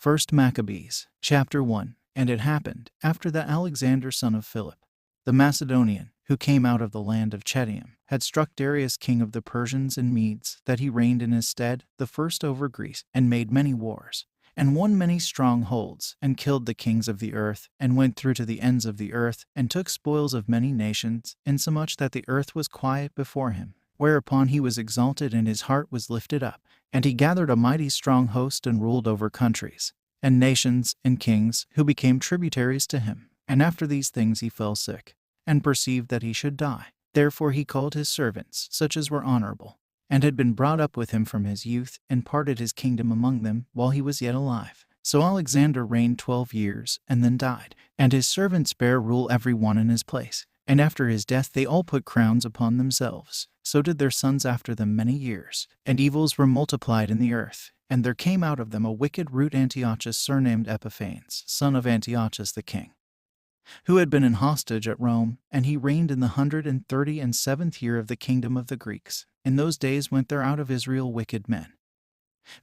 1 Maccabees, chapter 1. And it happened, after that Alexander son of Philip, the Macedonian, who came out of the land of Chedium, had struck Darius king of the Persians and Medes, that he reigned in his stead, the first over Greece, and made many wars, and won many strongholds, and killed the kings of the earth, and went through to the ends of the earth, and took spoils of many nations, insomuch that the earth was quiet before him. Whereupon he was exalted, and his heart was lifted up, and he gathered a mighty strong host, and ruled over countries, and nations, and kings, who became tributaries to him. And after these things he fell sick, and perceived that he should die. Therefore he called his servants, such as were honorable, and had been brought up with him from his youth, and parted his kingdom among them while he was yet alive. So Alexander reigned 12 years, and then died, and his servants bare rule every one in his place. And after his death they all put crowns upon themselves. So did their sons after them many years. And evils were multiplied in the earth. And there came out of them a wicked root, Antiochus surnamed Epiphanes, son of Antiochus the king, who had been an hostage at Rome, and he reigned in the 137th year of the kingdom of the Greeks. In those days went there out of Israel wicked men,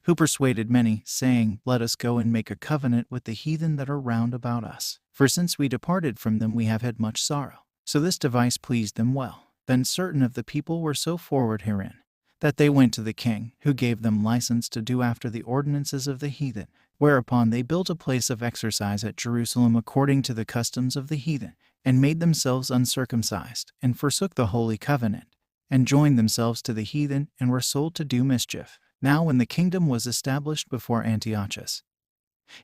who persuaded many, saying, Let us go and make a covenant with the heathen that are round about us. For since we departed from them we have had much sorrow. So this device pleased them well. Then certain of the people were so forward herein, that they went to the king, who gave them license to do after the ordinances of the heathen. Whereupon they built a place of exercise at Jerusalem according to the customs of the heathen, and made themselves uncircumcised, and forsook the holy covenant, and joined themselves to the heathen, and were sold to do mischief. Now when the kingdom was established before Antiochus,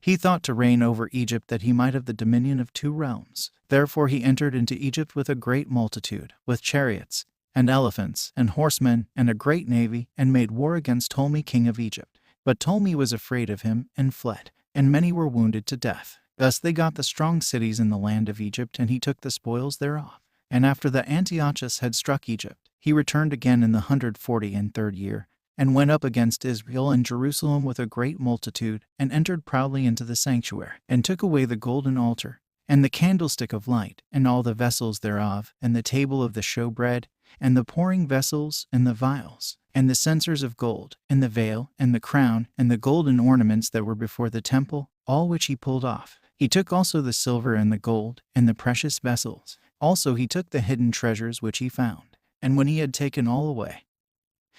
he thought to reign over Egypt, that he might have the dominion of 2 realms. Therefore he entered into Egypt with a great multitude, with chariots, and elephants, and horsemen, and a great navy, and made war against Ptolemy king of Egypt. But Ptolemy was afraid of him, and fled, and many were wounded to death. Thus they got the strong cities in the land of Egypt, and he took the spoils thereof. And after that Antiochus had struck Egypt, he returned again in the 143rd year, and went up against Israel and Jerusalem with a great multitude, and entered proudly into the sanctuary, and took away the golden altar, and the candlestick of light, and all the vessels thereof, and the table of the showbread, and the pouring vessels, and the vials, and the censers of gold, and the veil, and the crown, and the golden ornaments that were before the temple, all which he pulled off. He took also the silver and the gold, and the precious vessels. Also he took the hidden treasures which he found. And when he had taken all away,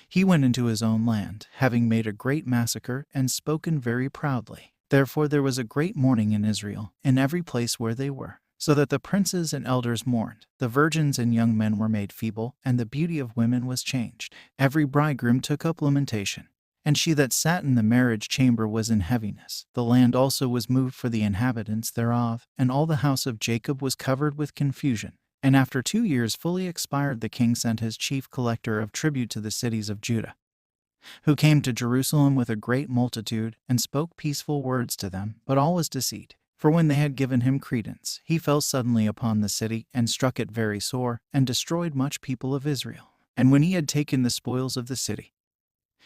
he went into his own land, having made a great massacre, and spoken very proudly. Therefore there was a great mourning in Israel, in every place where they were, so that the princes and elders mourned. The virgins and young men were made feeble, and the beauty of women was changed. Every bridegroom took up lamentation, and she that sat in the marriage chamber was in heaviness. The land also was moved for the inhabitants thereof, and all the house of Jacob was covered with confusion. And after 2 years fully expired, the king sent his chief collector of tribute to the cities of Judah, who came to Jerusalem with a great multitude, and spoke peaceful words to them, but all was deceit. For when they had given him credence, he fell suddenly upon the city, and struck it very sore, and destroyed much people of Israel. And when he had taken the spoils of the city,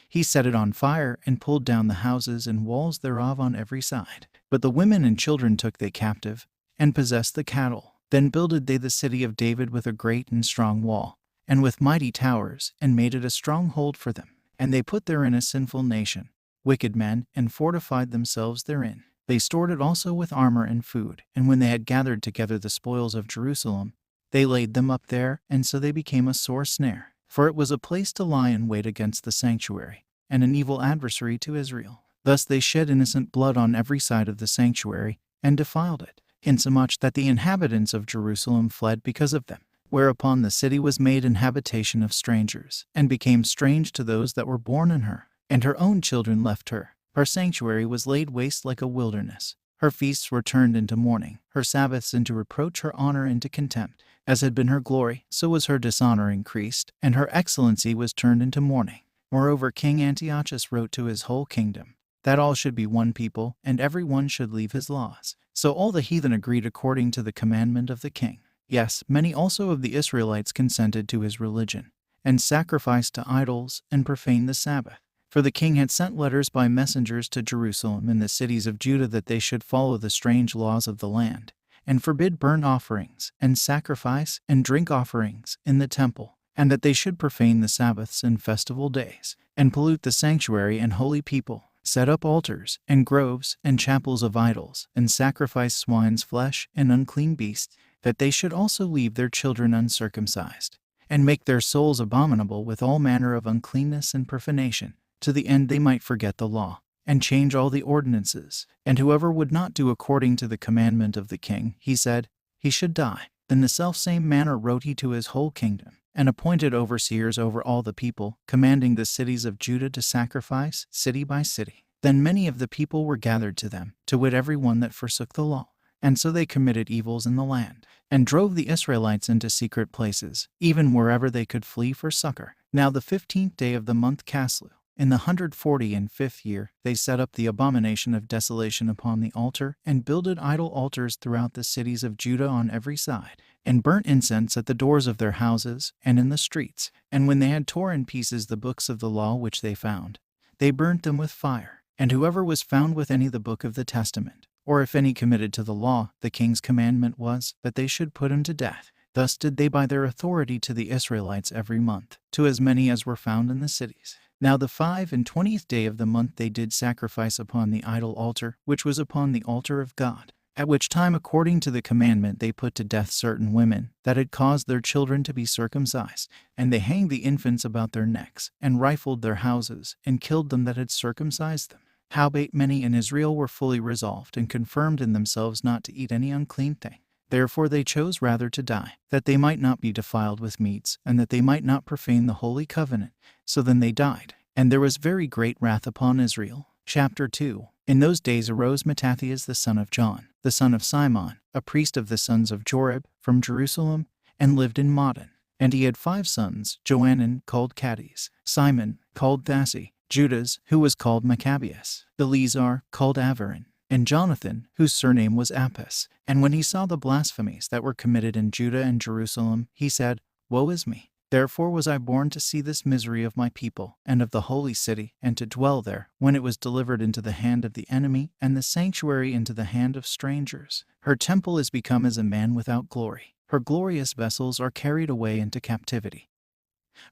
he set it on fire, and pulled down the houses and walls thereof on every side. But the women and children took they captive, and possessed the cattle. Then builded they the city of David with a great and strong wall, and with mighty towers, and made it a stronghold for them. And they put therein a sinful nation, wicked men, and fortified themselves therein. They stored it also with armor and food. And when they had gathered together the spoils of Jerusalem, they laid them up there, and so they became a sore snare. For it was a place to lie in wait against the sanctuary, and an evil adversary to Israel. Thus they shed innocent blood on every side of the sanctuary, and defiled it, insomuch that the inhabitants of Jerusalem fled because of them. Whereupon the city was made an habitation of strangers, and became strange to those that were born in her. And her own children left her. Her sanctuary was laid waste like a wilderness. Her feasts were turned into mourning, her Sabbaths into reproach, her honor into contempt. As had been her glory, so was her dishonor increased, and her excellency was turned into mourning. Moreover, King Antiochus wrote to his whole kingdom, that all should be one people, and every one should leave his laws. So all the heathen agreed according to the commandment of the king. Yes, many also of the Israelites consented to his religion, and sacrificed to idols, and profaned the Sabbath. For the king had sent letters by messengers to Jerusalem and the cities of Judah, that they should follow the strange laws of the land, and forbid burnt offerings, and sacrifice, and drink offerings in the temple, and that they should profane the Sabbaths and festival days, and pollute the sanctuary and holy people. set up altars, and groves, and chapels of idols, and sacrifice swine's flesh and unclean beasts, that they should also leave their children uncircumcised, and make their souls abominable with all manner of uncleanness and profanation, to the end they might forget the law, and change all the ordinances. And whoever would not do according to the commandment of the king, he said, he should die. In the selfsame manner wrote he to his whole kingdom, and appointed overseers over all the people, commanding the cities of Judah to sacrifice, city by city. Then many of the people were gathered to them, to wit every one that forsook the law. And so they committed evils in the land, and drove the Israelites into secret places, even wherever they could flee for succor. Now the 15th day of the month Caslu, in the 145th year, they set up the abomination of desolation upon the altar, and builded idol altars throughout the cities of Judah on every side, and burnt incense at the doors of their houses, and in the streets. And when they had torn in pieces the books of the law which they found, they burnt them with fire. And whoever was found with any the book of the testament, or if any committed to the law, the king's commandment was that they should put him to death. Thus did they by their authority to the Israelites every month, to as many as were found in the cities. Now the 25th day of the month they did sacrifice upon the idol altar, which was upon the altar of God, at which time according to the commandment they put to death certain women that had caused their children to be circumcised, and they hanged the infants about their necks, and rifled their houses, and killed them that had circumcised them. Howbeit many in Israel were fully resolved and confirmed in themselves not to eat any unclean thing. Therefore they chose rather to die, that they might not be defiled with meats, and that they might not profane the holy covenant. So then they died, and there was very great wrath upon Israel. Chapter 2. In those days arose Mattathias the son of John, the son of Simon, a priest of the sons of Jorib, from Jerusalem, and lived in Modin. And he had 5 sons, Johanan, called Cades, Simon, called Thassi, Judas, who was called Maccabeus, Eleazar, called Avarin, and Jonathan, whose surname was Apis. And when he saw the blasphemies that were committed in Judah and Jerusalem, he said, Woe is me! Therefore was I born to see this misery of my people, and of the holy city, and to dwell there, when it was delivered into the hand of the enemy, and the sanctuary into the hand of strangers. Her temple is become as a man without glory. Her glorious vessels are carried away into captivity.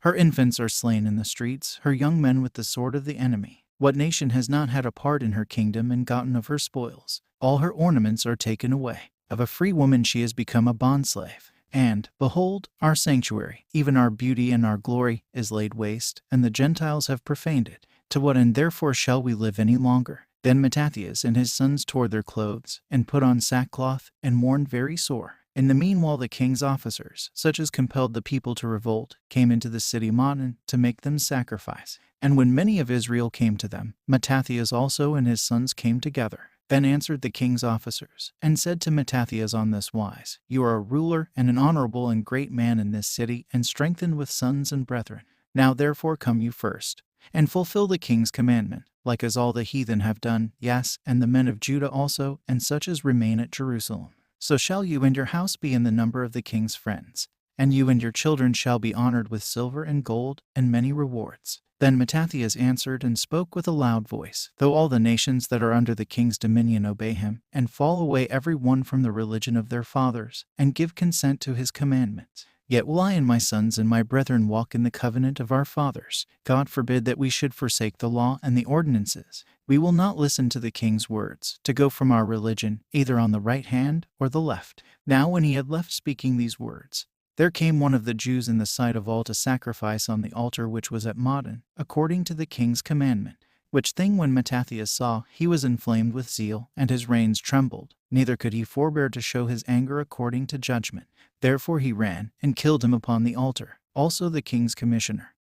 Her infants are slain in the streets, her young men with the sword of the enemy. What nation has not had a part in her kingdom and gotten of her spoils? All her ornaments are taken away. Of a free woman she has become a bondslave. And, behold, our sanctuary, even our beauty and our glory, is laid waste, and the Gentiles have profaned it. To what end therefore shall we live any longer? Then Mattathias and his sons tore their clothes, and put on sackcloth, and mourned very sore. In the meanwhile the king's officers, such as compelled the people to revolt, came into the city Modin to make them sacrifice. And when many of Israel came to them, Mattathias also and his sons came together. Then answered the king's officers, and said to Mattathias on this wise, You are a ruler and an honorable and great man in this city, and strengthened with sons and brethren. Now therefore come you first, and fulfill the king's commandment, like as all the heathen have done, yes, and the men of Judah also, and such as remain at Jerusalem. So shall you and your house be in the number of the king's friends, and you and your children shall be honored with silver and gold, and many rewards. Then Mattathias answered and spoke with a loud voice, Though all the nations that are under the king's dominion obey him, and fall away every one from the religion of their fathers, and give consent to his commandments, yet will I and my sons and my brethren walk in the covenant of our fathers. God forbid that we should forsake the law and the ordinances. We will not listen to the king's words, to go from our religion, either on the right hand or the left. Now when he had left speaking these words, there came one of the Jews in the sight of all to sacrifice on the altar which was at Modin, according to the king's commandment. Which thing when Mattathias saw, he was inflamed with zeal, and his reins trembled, neither could he forbear to show his anger according to judgment. Therefore he ran, and killed him upon the altar. Also the king's commissioner,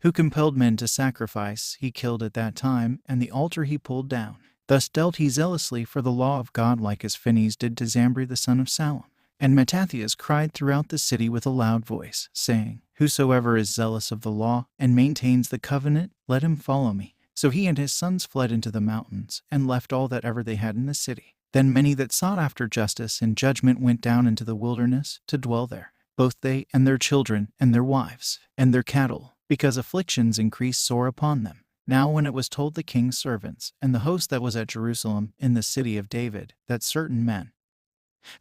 who compelled men to sacrifice, he killed at that time, and the altar he pulled down. Thus dealt he zealously for the law of God, like as Phinehas did to Zambri the son of Salom. And Mattathias cried throughout the city with a loud voice, saying, Whosoever is zealous of the law, and maintains the covenant, let him follow me. So he and his sons fled into the mountains, and left all that ever they had in the city. Then many that sought after justice and judgment went down into the wilderness to dwell there, both they and their children, and their wives, and their cattle, because afflictions increased sore upon them. Now when it was told the king's servants, and the host that was at Jerusalem, in the city of David, that certain men,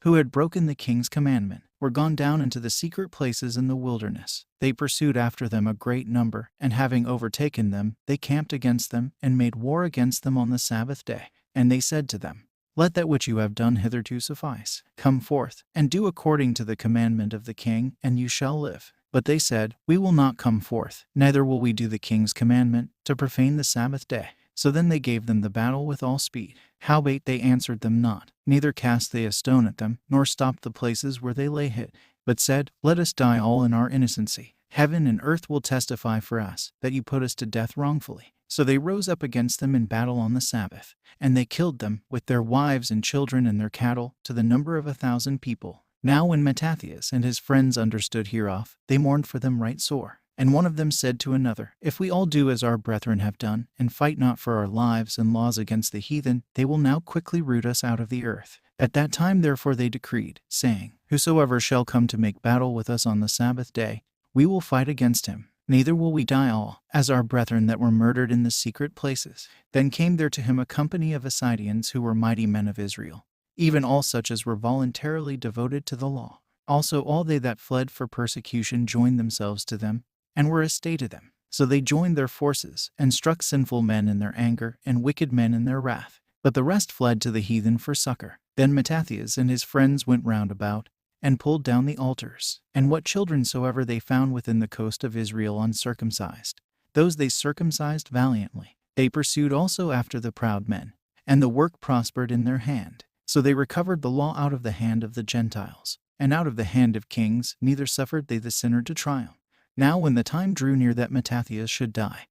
who had broken the king's commandment, were gone down into the secret places in the wilderness. They pursued after them a great number, and having overtaken them, they camped against them, and made war against them on the Sabbath day. And they said to them, Let that which you have done hitherto suffice. Come forth, and do according to the commandment of the king, and you shall live. But they said, We will not come forth, neither will we do the king's commandment, to profane the Sabbath day. So then they gave them the battle with all speed. Howbeit they answered them not, neither cast they a stone at them, nor stopped the places where they lay hid, but said, Let us die all in our innocency. Heaven and earth will testify for us, that you put us to death wrongfully. So they rose up against them in battle on the Sabbath, and they killed them, with their wives and children and their cattle, to the number of 1,000 people. Now when Mattathias and his friends understood hereof, they mourned for them right sore. And one of them said to another, If we all do as our brethren have done, and fight not for our lives and laws against the heathen, they will now quickly root us out of the earth. At that time therefore they decreed, saying, Whosoever shall come to make battle with us on the Sabbath day, we will fight against him. Neither will we die all, as our brethren that were murdered in the secret places. Then came there to him a company of Assyrians who were mighty men of Israel, even all such as were voluntarily devoted to the law. Also all they that fled for persecution joined themselves to them, and were a stay to them. So they joined their forces, and struck sinful men in their anger, and wicked men in their wrath. But the rest fled to the heathen for succor. Then Mattathias and his friends went round about, and pulled down the altars, and what children soever they found within the coast of Israel uncircumcised, those they circumcised valiantly. They pursued also after the proud men, and the work prospered in their hand. So they recovered the law out of the hand of the Gentiles, and out of the hand of kings, neither suffered they the sinner to triumph. Now when the time drew near that Mattathias should die,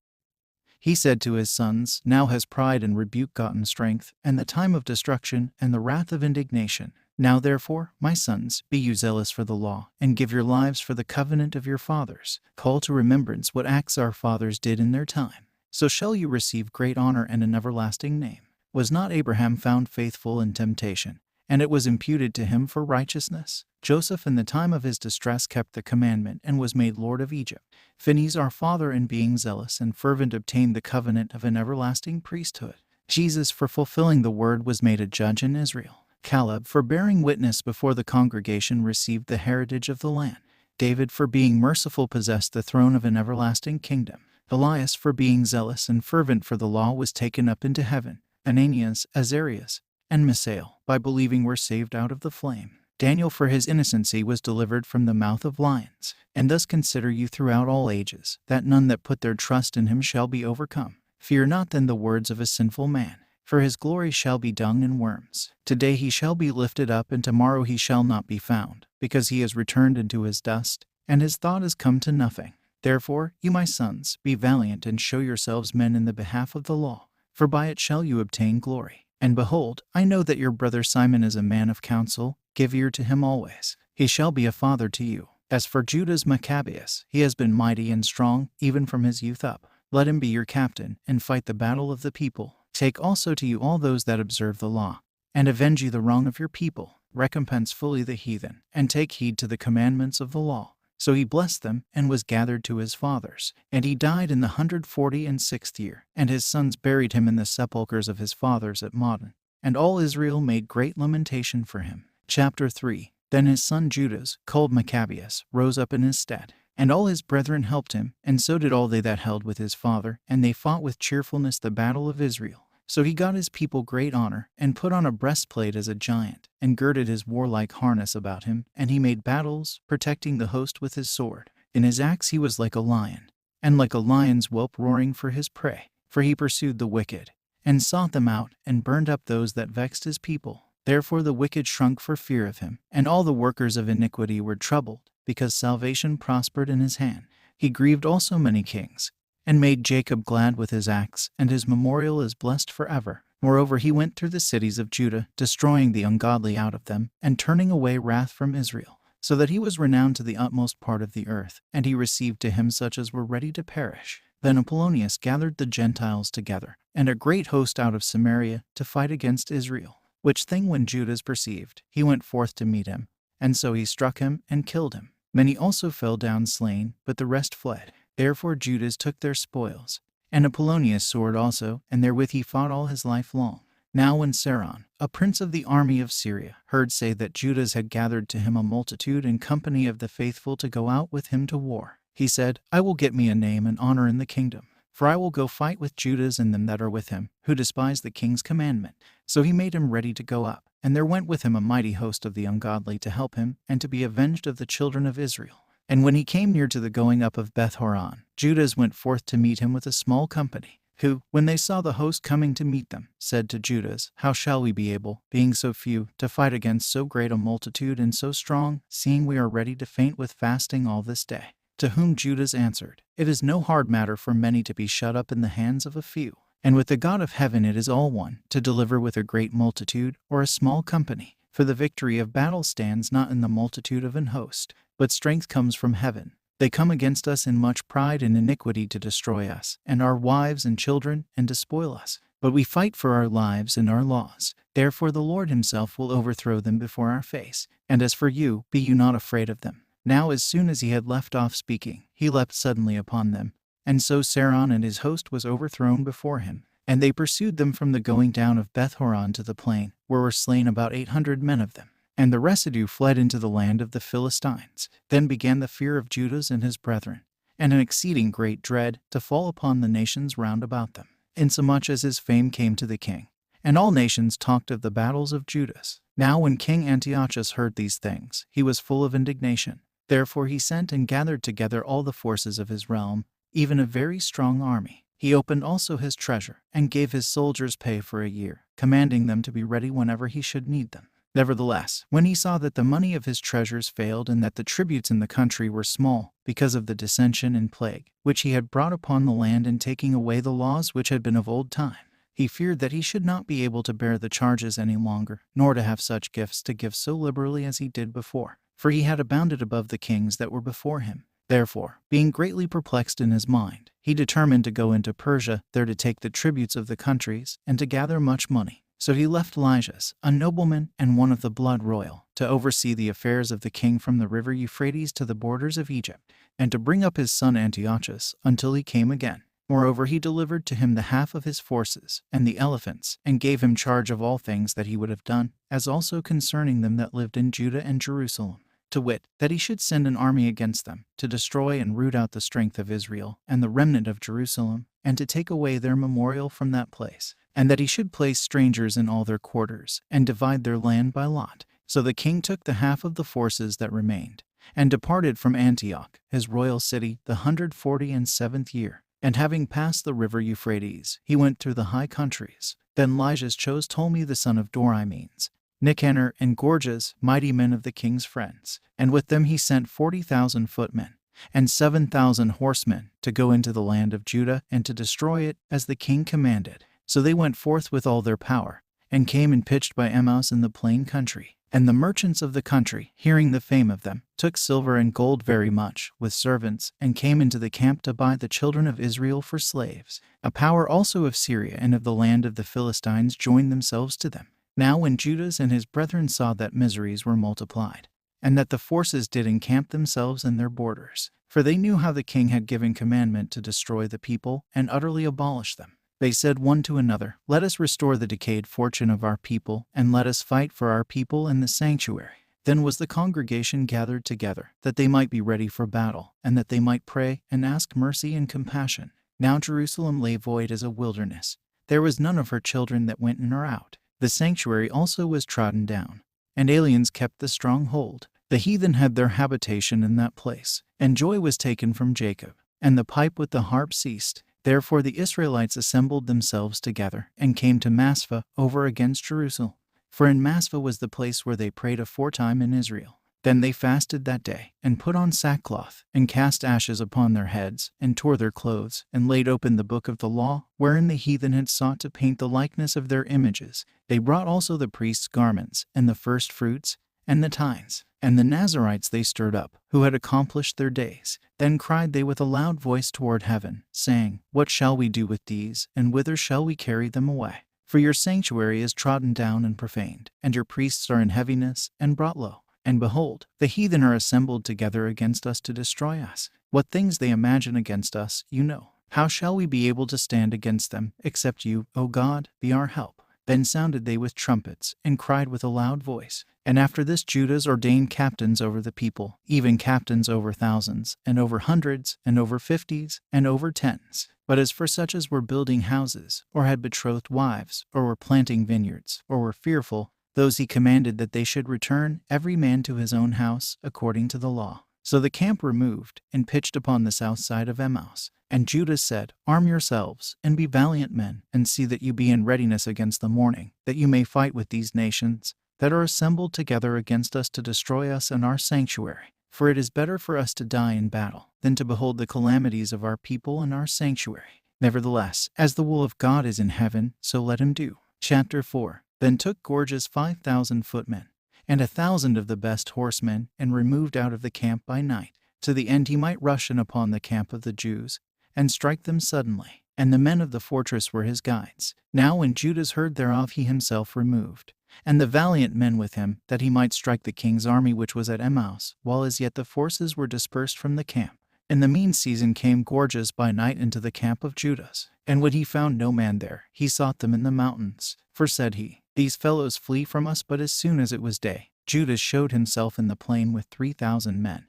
he said to his sons, Now has pride and rebuke gotten strength, and the time of destruction, and the wrath of indignation. Now therefore, my sons, be you zealous for the law, and give your lives for the covenant of your fathers. Call to remembrance what acts our fathers did in their time. So shall you receive great honor and an everlasting name. Was not Abraham found faithful in temptation, and it was imputed to him for righteousness? Joseph in the time of his distress kept the commandment, and was made Lord of Egypt. Phinehas our father in being zealous and fervent obtained the covenant of an everlasting priesthood. Jesus for fulfilling the word was made a judge in Israel. Caleb for bearing witness before the congregation received the heritage of the land. David for being merciful possessed the throne of an everlasting kingdom. Elias for being zealous and fervent for the law was taken up into heaven. Ananias, Azarias, and Misael by believing were saved out of the flame. Daniel for his innocency was delivered from the mouth of lions. And thus consider you throughout all ages, that none that put their trust in him shall be overcome. Fear not then the words of a sinful man, for his glory shall be dung and worms. Today he shall be lifted up, and tomorrow he shall not be found, because he is returned into his dust, and his thought is come to nothing. Therefore, you my sons, be valiant and show yourselves men in the behalf of the law, for by it shall you obtain glory. And behold, I know that your brother Simon is a man of counsel. Give ear to him always. He shall be a father to you. As for Judas Maccabeus, he has been mighty and strong, even from his youth up. Let him be your captain, and fight the battle of the people. Take also to you all those that observe the law, and avenge you the wrong of your people. Recompense fully the heathen, and take heed to the commandments of the law. So he blessed them, and was gathered to his fathers. And he died in the 146th year, and his sons buried him in the sepulchres of his fathers at Modin. And all Israel made great lamentation for him. Chapter 3. Then his son Judas, called Maccabeus, rose up in his stead. And all his brethren helped him, and so did all they that held with his father, and they fought with cheerfulness the battle of Israel. So he got his people great honor, and put on a breastplate as a giant, and girded his warlike harness about him, and he made battles, protecting the host with his sword. In his acts he was like a lion, and like a lion's whelp roaring for his prey. For he pursued the wicked, and sought them out, and burned up those that vexed his people. Therefore the wicked shrunk for fear of him, and all the workers of iniquity were troubled, because salvation prospered in his hand. He grieved also many kings, and made Jacob glad with his acts, and his memorial is blessed forever. Moreover he went through the cities of Judah, destroying the ungodly out of them, and turning away wrath from Israel, so that he was renowned to the utmost part of the earth, and he received to him such as were ready to perish. Then Apollonius gathered the Gentiles together, and a great host out of Samaria, to fight against Israel. Which thing when Judas perceived, he went forth to meet him, and so he struck him and killed him. Many also fell down slain, but the rest fled. Therefore Judas took their spoils, and Apollonius' sword also, and therewith he fought all his life long. Now when Saron, a prince of the army of Syria, heard say that Judas had gathered to him a multitude and company of the faithful to go out with him to war, he said, I will get me a name and honor in the kingdom, for I will go fight with Judas and them that are with him, who despise the king's commandment. So he made him ready to go up, and there went with him a mighty host of the ungodly to help him, and to be avenged of the children of Israel. And when he came near to the going up of Beth-horon, Judas went forth to meet him with a small company, who, when they saw the host coming to meet them, said to Judas, How shall we be able, being so few, to fight against so great a multitude and so strong, seeing we are ready to faint with fasting all this day? To whom Judas answered, It is no hard matter for many to be shut up in the hands of a few, and with the God of heaven it is all one, to deliver with a great multitude or a small company. For the victory of battle stands not in the multitude of an host, but strength comes from heaven. They come against us in much pride and iniquity to destroy us, and our wives and children, and to spoil us. But we fight for our lives and our laws. Therefore the Lord himself will overthrow them before our face. And as for you, be you not afraid of them. Now as soon as he had left off speaking, he leapt suddenly upon them. And so Saron and his host was overthrown before him. And they pursued them from the going down of Beth-horon to the plain, where were slain about 800 men of them. And the residue fled into the land of the Philistines. Then began the fear of Judas and his brethren, and an exceeding great dread, to fall upon the nations round about them, insomuch as his fame came to the king. And all nations talked of the battles of Judas. Now when King Antiochus heard these things, he was full of indignation. Therefore he sent and gathered together all the forces of his realm, even a very strong army. He opened also his treasure, and gave his soldiers pay for a year, commanding them to be ready whenever he should need them. Nevertheless, when he saw that the money of his treasures failed, and that the tributes in the country were small, because of the dissension and plague, which he had brought upon the land in taking away the laws which had been of old time, he feared that he should not be able to bear the charges any longer, nor to have such gifts to give so liberally as he did before, for he had abounded above the kings that were before him. Therefore, being greatly perplexed in his mind, he determined to go into Persia, there to take the tributes of the countries, and to gather much money. So he left Lysias, a nobleman and one of the blood royal, to oversee the affairs of the king from the river Euphrates to the borders of Egypt, and to bring up his son Antiochus until he came again. Moreover, he delivered to him the half of his forces, and the elephants, and gave him charge of all things that he would have done, as also concerning them that lived in Judah and Jerusalem, to wit, that he should send an army against them, to destroy and root out the strength of Israel, and the remnant of Jerusalem, and to take away their memorial from that place, and that he should place strangers in all their quarters, and divide their land by lot. So the king took the half of the forces that remained, and departed from Antioch, his royal city, the 147th year. And having passed the river Euphrates, he went through the high countries. Then Lysias chose Ptolemy the son of Dorymenes, Nicanor, and Gorgias, mighty men of the king's friends, and with them he sent 40,000 footmen, and 7,000 horsemen, to go into the land of Judah, and to destroy it, as the king commanded. So they went forth with all their power, and came and pitched by Emmaus in the plain country. And the merchants of the country, hearing the fame of them, took silver and gold very much, with servants, and came into the camp to buy the children of Israel for slaves. A power also of Syria and of the land of the Philistines joined themselves to them. Now when Judas and his brethren saw that miseries were multiplied, and that the forces did encamp themselves in their borders, for they knew how the king had given commandment to destroy the people and utterly abolish them, they said one to another, Let us restore the decayed fortune of our people, and let us fight for our people in the sanctuary. Then was the congregation gathered together, that they might be ready for battle, and that they might pray and ask mercy and compassion. Now Jerusalem lay void as a wilderness. There was none of her children that went in or out. The sanctuary also was trodden down, and aliens kept the stronghold. The heathen had their habitation in that place, and joy was taken from Jacob, and the pipe with the harp ceased. Therefore the Israelites assembled themselves together, and came to Maspha over against Jerusalem. For in Maspha was the place where they prayed aforetime in Israel. Then they fasted that day, and put on sackcloth, and cast ashes upon their heads, and tore their clothes, and laid open the book of the law, wherein the heathen had sought to paint the likeness of their images. They brought also the priest's garments, and the first fruits, and the tithes. And the Nazarites they stirred up, who had accomplished their days. Then cried they with a loud voice toward heaven, saying, What shall we do with these, and whither shall we carry them away? For your sanctuary is trodden down and profaned, and your priests are in heaviness, and brought low. And behold, the heathen are assembled together against us to destroy us. What things they imagine against us, you know. How shall we be able to stand against them, except you, O God, be our help? Then sounded they with trumpets, and cried with a loud voice. And after this Judas ordained captains over the people, even captains over thousands, and over hundreds, and over fifties, and over tens. But as for such as were building houses, or had betrothed wives, or were planting vineyards, or were fearful, those he commanded that they should return, every man to his own house, according to the law. So the camp removed, and pitched upon the south side of Emmaus. And Judas said, Arm yourselves, and be valiant men, and see that you be in readiness against the morning, that you may fight with these nations that are assembled together against us to destroy us and our sanctuary. For it is better for us to die in battle than to behold the calamities of our people and our sanctuary. Nevertheless, as the will of God is in heaven, so let him do. Chapter 4. Then took Gorgias 5,000 footmen, and 1,000 of the best horsemen, and removed out of the camp by night, to the end he might rush in upon the camp of the Jews, and strike them suddenly. And the men of the fortress were his guides. Now when Judas heard thereof, he himself removed, and the valiant men with him, that he might strike the king's army which was at Emmaus, while as yet the forces were dispersed from the camp. In the mean season came Gorgias by night into the camp of Judas, and when he found no man there, he sought them in the mountains. For said he, These fellows flee from us. But as soon as it was day, Judas showed himself in the plain with 3,000 men,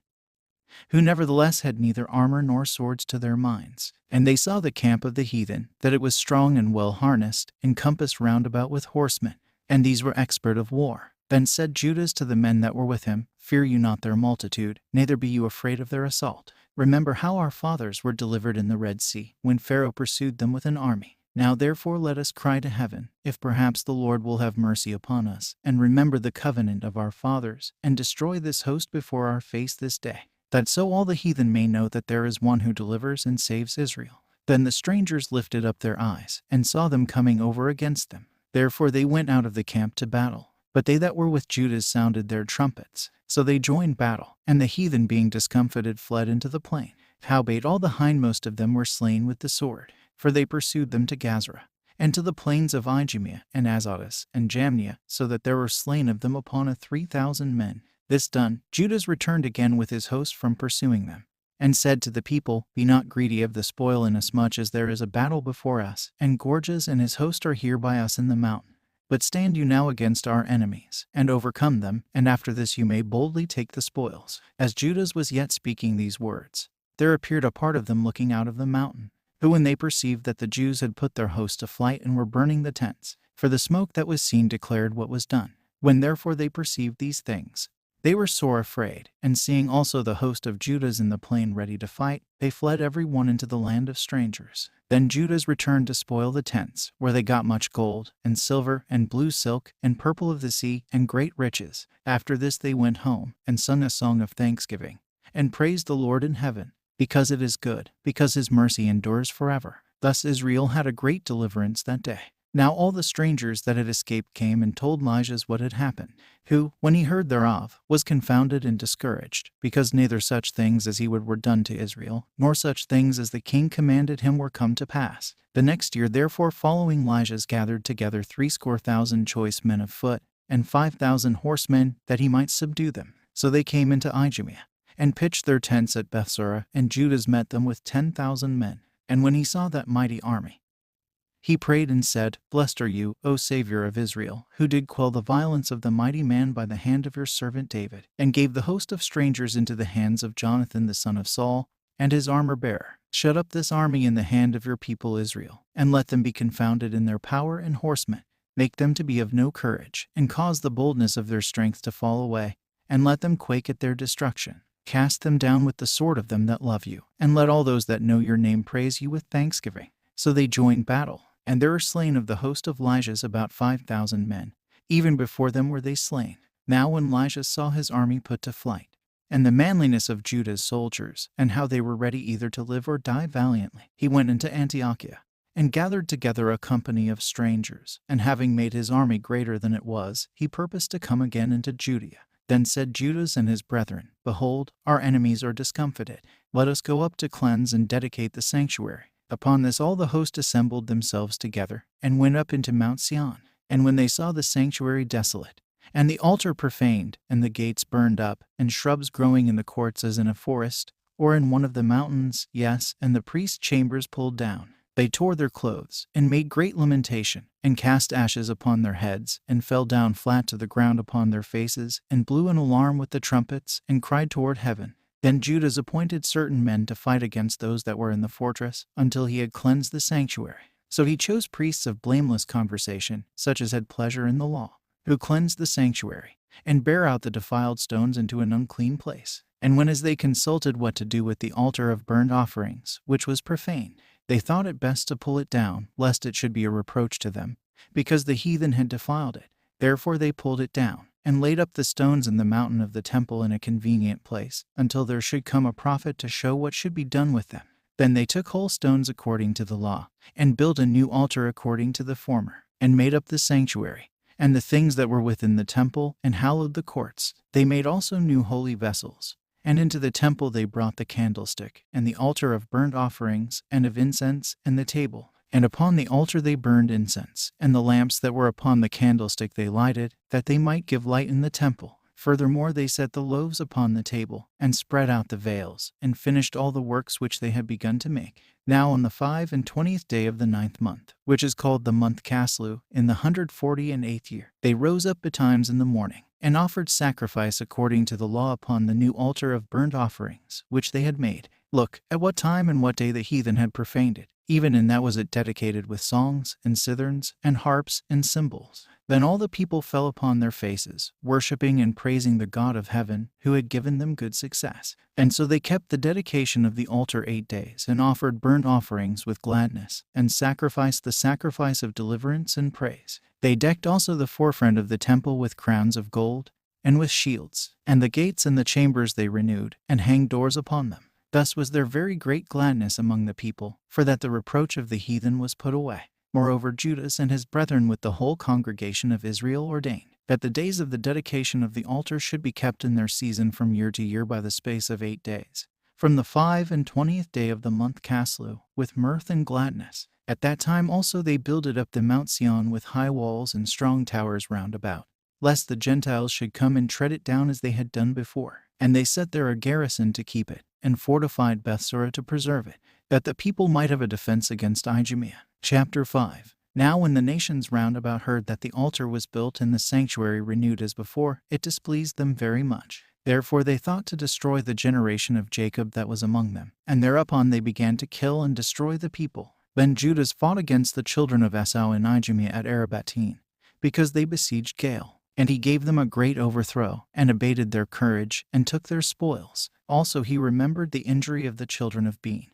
who nevertheless had neither armor nor swords to their minds. And they saw the camp of the heathen, that it was strong and well harnessed, encompassed round about with horsemen, and these were expert of war. Then said Judas to the men that were with him, Fear you not their multitude, neither be you afraid of their assault. Remember how our fathers were delivered in the Red Sea, when Pharaoh pursued them with an army. Now therefore let us cry to heaven, if perhaps the Lord will have mercy upon us, and remember the covenant of our fathers, and destroy this host before our face this day, that so all the heathen may know that there is one who delivers and saves Israel. Then the strangers lifted up their eyes, and saw them coming over against them. Therefore they went out of the camp to battle. But they that were with Judas sounded their trumpets. So they joined battle, and the heathen being discomfited fled into the plain. Howbeit all the hindmost of them were slain with the sword, for they pursued them to Gazra, and to the plains of Idumea, and Azotus, and Jamnia, so that there were slain of them upon 3,000 men. This done, Judas returned again with his host from pursuing them, and said to the people, Be not greedy of the spoil, inasmuch as there is a battle before us, and Gorgias and his host are here by us in the mountain. But stand you now against our enemies, and overcome them, and after this you may boldly take the spoils. As Judas was yet speaking these words, there appeared a part of them looking out of the mountain, who when they perceived that the Jews had put their host to flight and were burning the tents, for the smoke that was seen declared what was done. When therefore they perceived these things, they were sore afraid, and seeing also the host of Judas in the plain ready to fight, they fled every one into the land of strangers. Then Judas returned to spoil the tents, where they got much gold, and silver, and blue silk, and purple of the sea, and great riches. After this they went home, and sung a song of thanksgiving, and praised the Lord in heaven, because it is good, because his mercy endures forever. Thus Israel had a great deliverance that day. Now all the strangers that had escaped came and told Lysias what had happened, who, when he heard thereof, was confounded and discouraged, because neither such things as he would were done to Israel, nor such things as the king commanded him were come to pass. The next year therefore following Lysias gathered together 70,000 choice men of foot, and 5,000 horsemen, that he might subdue them. So they came into Idumea, and pitched their tents at Bethsura, and Judas met them with 10,000 men. And when he saw that mighty army, he prayed and said, Blessed are you, O Savior of Israel, who did quell the violence of the mighty man by the hand of your servant David, and gave the host of strangers into the hands of Jonathan the son of Saul, and his armor-bearer. Shut up this army in the hand of your people Israel, and let them be confounded in their power and horsemen. Make them to be of no courage, and cause the boldness of their strength to fall away, and let them quake at their destruction. Cast them down with the sword of them that love you, and let all those that know your name praise you with thanksgiving. So they joined battle. And there were slain of the host of Lysias about 5,000 men. Even before them were they slain. Now when Lysias saw his army put to flight, and the manliness of Judah's soldiers, and how they were ready either to live or die valiantly, he went into Antiochia, and gathered together a company of strangers, and having made his army greater than it was, he purposed to come again into Judea. Then said Judas and his brethren, Behold, our enemies are discomfited. Let us go up to cleanse and dedicate the sanctuary. Upon this all the host assembled themselves together, and went up into Mount Sion. And when they saw the sanctuary desolate, and the altar profaned, and the gates burned up, and shrubs growing in the courts as in a forest, or in one of the mountains, yes, and the priest's chambers pulled down, They tore their clothes, and made great lamentation, and cast ashes upon their heads, and fell down flat to the ground upon their faces, and blew an alarm with the trumpets, and cried toward heaven. Then Judas appointed certain men to fight against those that were in the fortress, until he had cleansed the sanctuary. So he chose priests of blameless conversation, such as had pleasure in the law, who cleansed the sanctuary, and bare out the defiled stones into an unclean place. And when as they consulted what to do with the altar of burnt offerings, which was profane, they thought it best to pull it down, lest it should be a reproach to them, because the heathen had defiled it. Therefore they pulled it down, and laid up the stones in the mountain of the temple in a convenient place, until there should come a prophet to show what should be done with them. Then they took whole stones according to the law, and built a new altar according to the former, and made up the sanctuary, and the things that were within the temple, and hallowed the courts. They made also new holy vessels. And into the temple they brought the candlestick, and the altar of burnt offerings, and of incense, and the table. And upon the altar they burned incense, and the lamps that were upon the candlestick they lighted, that they might give light in the temple. Furthermore they set the loaves upon the table, and spread out the veils, and finished all the works which they had begun to make. Now on the 25th day of the 9th month, which is called the month Caslu, in the 148th year, they rose up betimes in the morning, and offered sacrifice according to the law upon the new altar of burnt offerings, which they had made. Look, at what time and what day the heathen had profaned it, even in that was it dedicated with songs, and citherns, and harps, and cymbals. Then all the people fell upon their faces, worshipping and praising the God of heaven, who had given them good success. And so they kept the dedication of the altar 8 days, and offered burnt offerings with gladness, and sacrificed the sacrifice of deliverance and praise. They decked also the forefront of the temple with crowns of gold, and with shields, and the gates and the chambers they renewed, and hanged doors upon them. Thus was there very great gladness among the people, for that the reproach of the heathen was put away. Moreover, Judas and his brethren with the whole congregation of Israel ordained that the days of the dedication of the altar should be kept in their season from year to year by the space of 8 days, from the 25th day of the month Caslu, with mirth and gladness. At that time also they builded up the Mount Sion with high walls and strong towers round about, lest the Gentiles should come and tread it down as they had done before. And they set there a garrison to keep it, and fortified Bethsura to preserve it, that the people might have a defense against Idumea. Chapter 5. Now when the nations round about heard that the altar was built and the sanctuary renewed as before, it displeased them very much. Therefore they thought to destroy the generation of Jacob that was among them, and thereupon they began to kill and destroy the people. Then Judas fought against the children of Esau and Idumea at Arabatine, because they besieged Gaal. And he gave them a great overthrow, and abated their courage, and took their spoils. Also he remembered the injury of the children of Bean,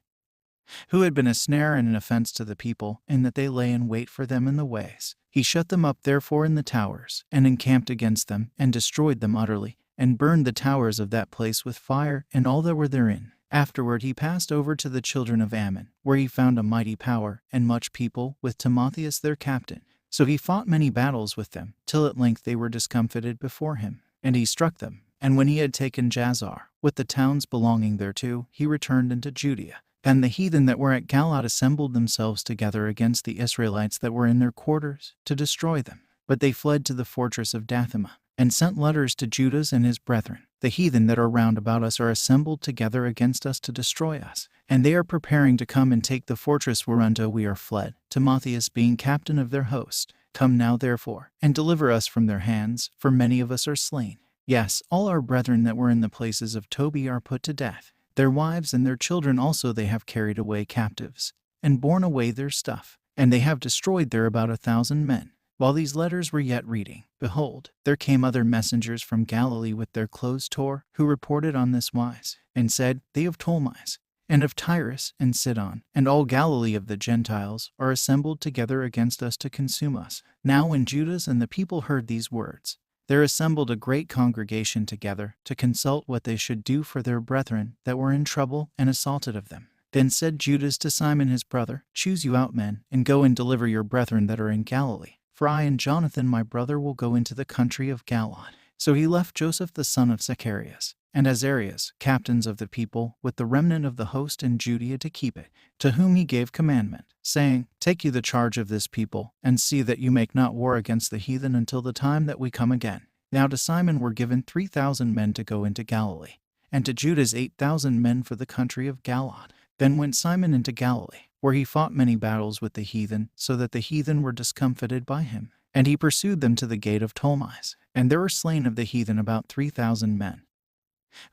who had been a snare and an offense to the people, in that they lay in wait for them in the ways. He shut them up therefore in the towers, and encamped against them, and destroyed them utterly, and burned the towers of that place with fire, and all that were therein. Afterward he passed over to the children of Ammon, where he found a mighty power, and much people, with Timotheus their captain. So he fought many battles with them, till at length they were discomfited before him. And he struck them. And when he had taken Jazer, with the towns belonging thereto, he returned into Judea. And the heathen that were at Galaad assembled themselves together against the Israelites that were in their quarters, to destroy them. But they fled to the fortress of Dathema, and sent letters to Judas and his brethren. The heathen that are round about us are assembled together against us to destroy us, and they are preparing to come and take the fortress whereunto we are fled, Timotheus being captain of their host. Come now therefore, and deliver us from their hands, for many of us are slain. Yes, all our brethren that were in the places of Tobi are put to death. Their wives and their children also they have carried away captives, and borne away their stuff, and they have destroyed there about 1,000 men. While these letters were yet reading, behold, there came other messengers from Galilee with their clothes tore, who reported on this wise, and said, They of Ptolemais, and of Tyrus, and Sidon, and all Galilee of the Gentiles, are assembled together against us to consume us. Now when Judas and the people heard these words, there assembled a great congregation together, to consult what they should do for their brethren that were in trouble and assaulted of them. Then said Judas to Simon his brother, Choose you out men, and go and deliver your brethren that are in Galilee. For I and Jonathan my brother will go into the country of Galaad. So he left Joseph the son of Zacharias, and Azarias, captains of the people, with the remnant of the host in Judea to keep it, to whom he gave commandment, saying, Take you the charge of this people, and see that you make not war against the heathen until the time that we come again. Now to Simon were given 3,000 men to go into Galilee, and to Judas 8,000 men for the country of Galaad. Then went Simon into Galilee, where he fought many battles with the heathen, so that the heathen were discomfited by him. And he pursued them to the gate of Ptolemais. And there were slain of the heathen about 3,000 men,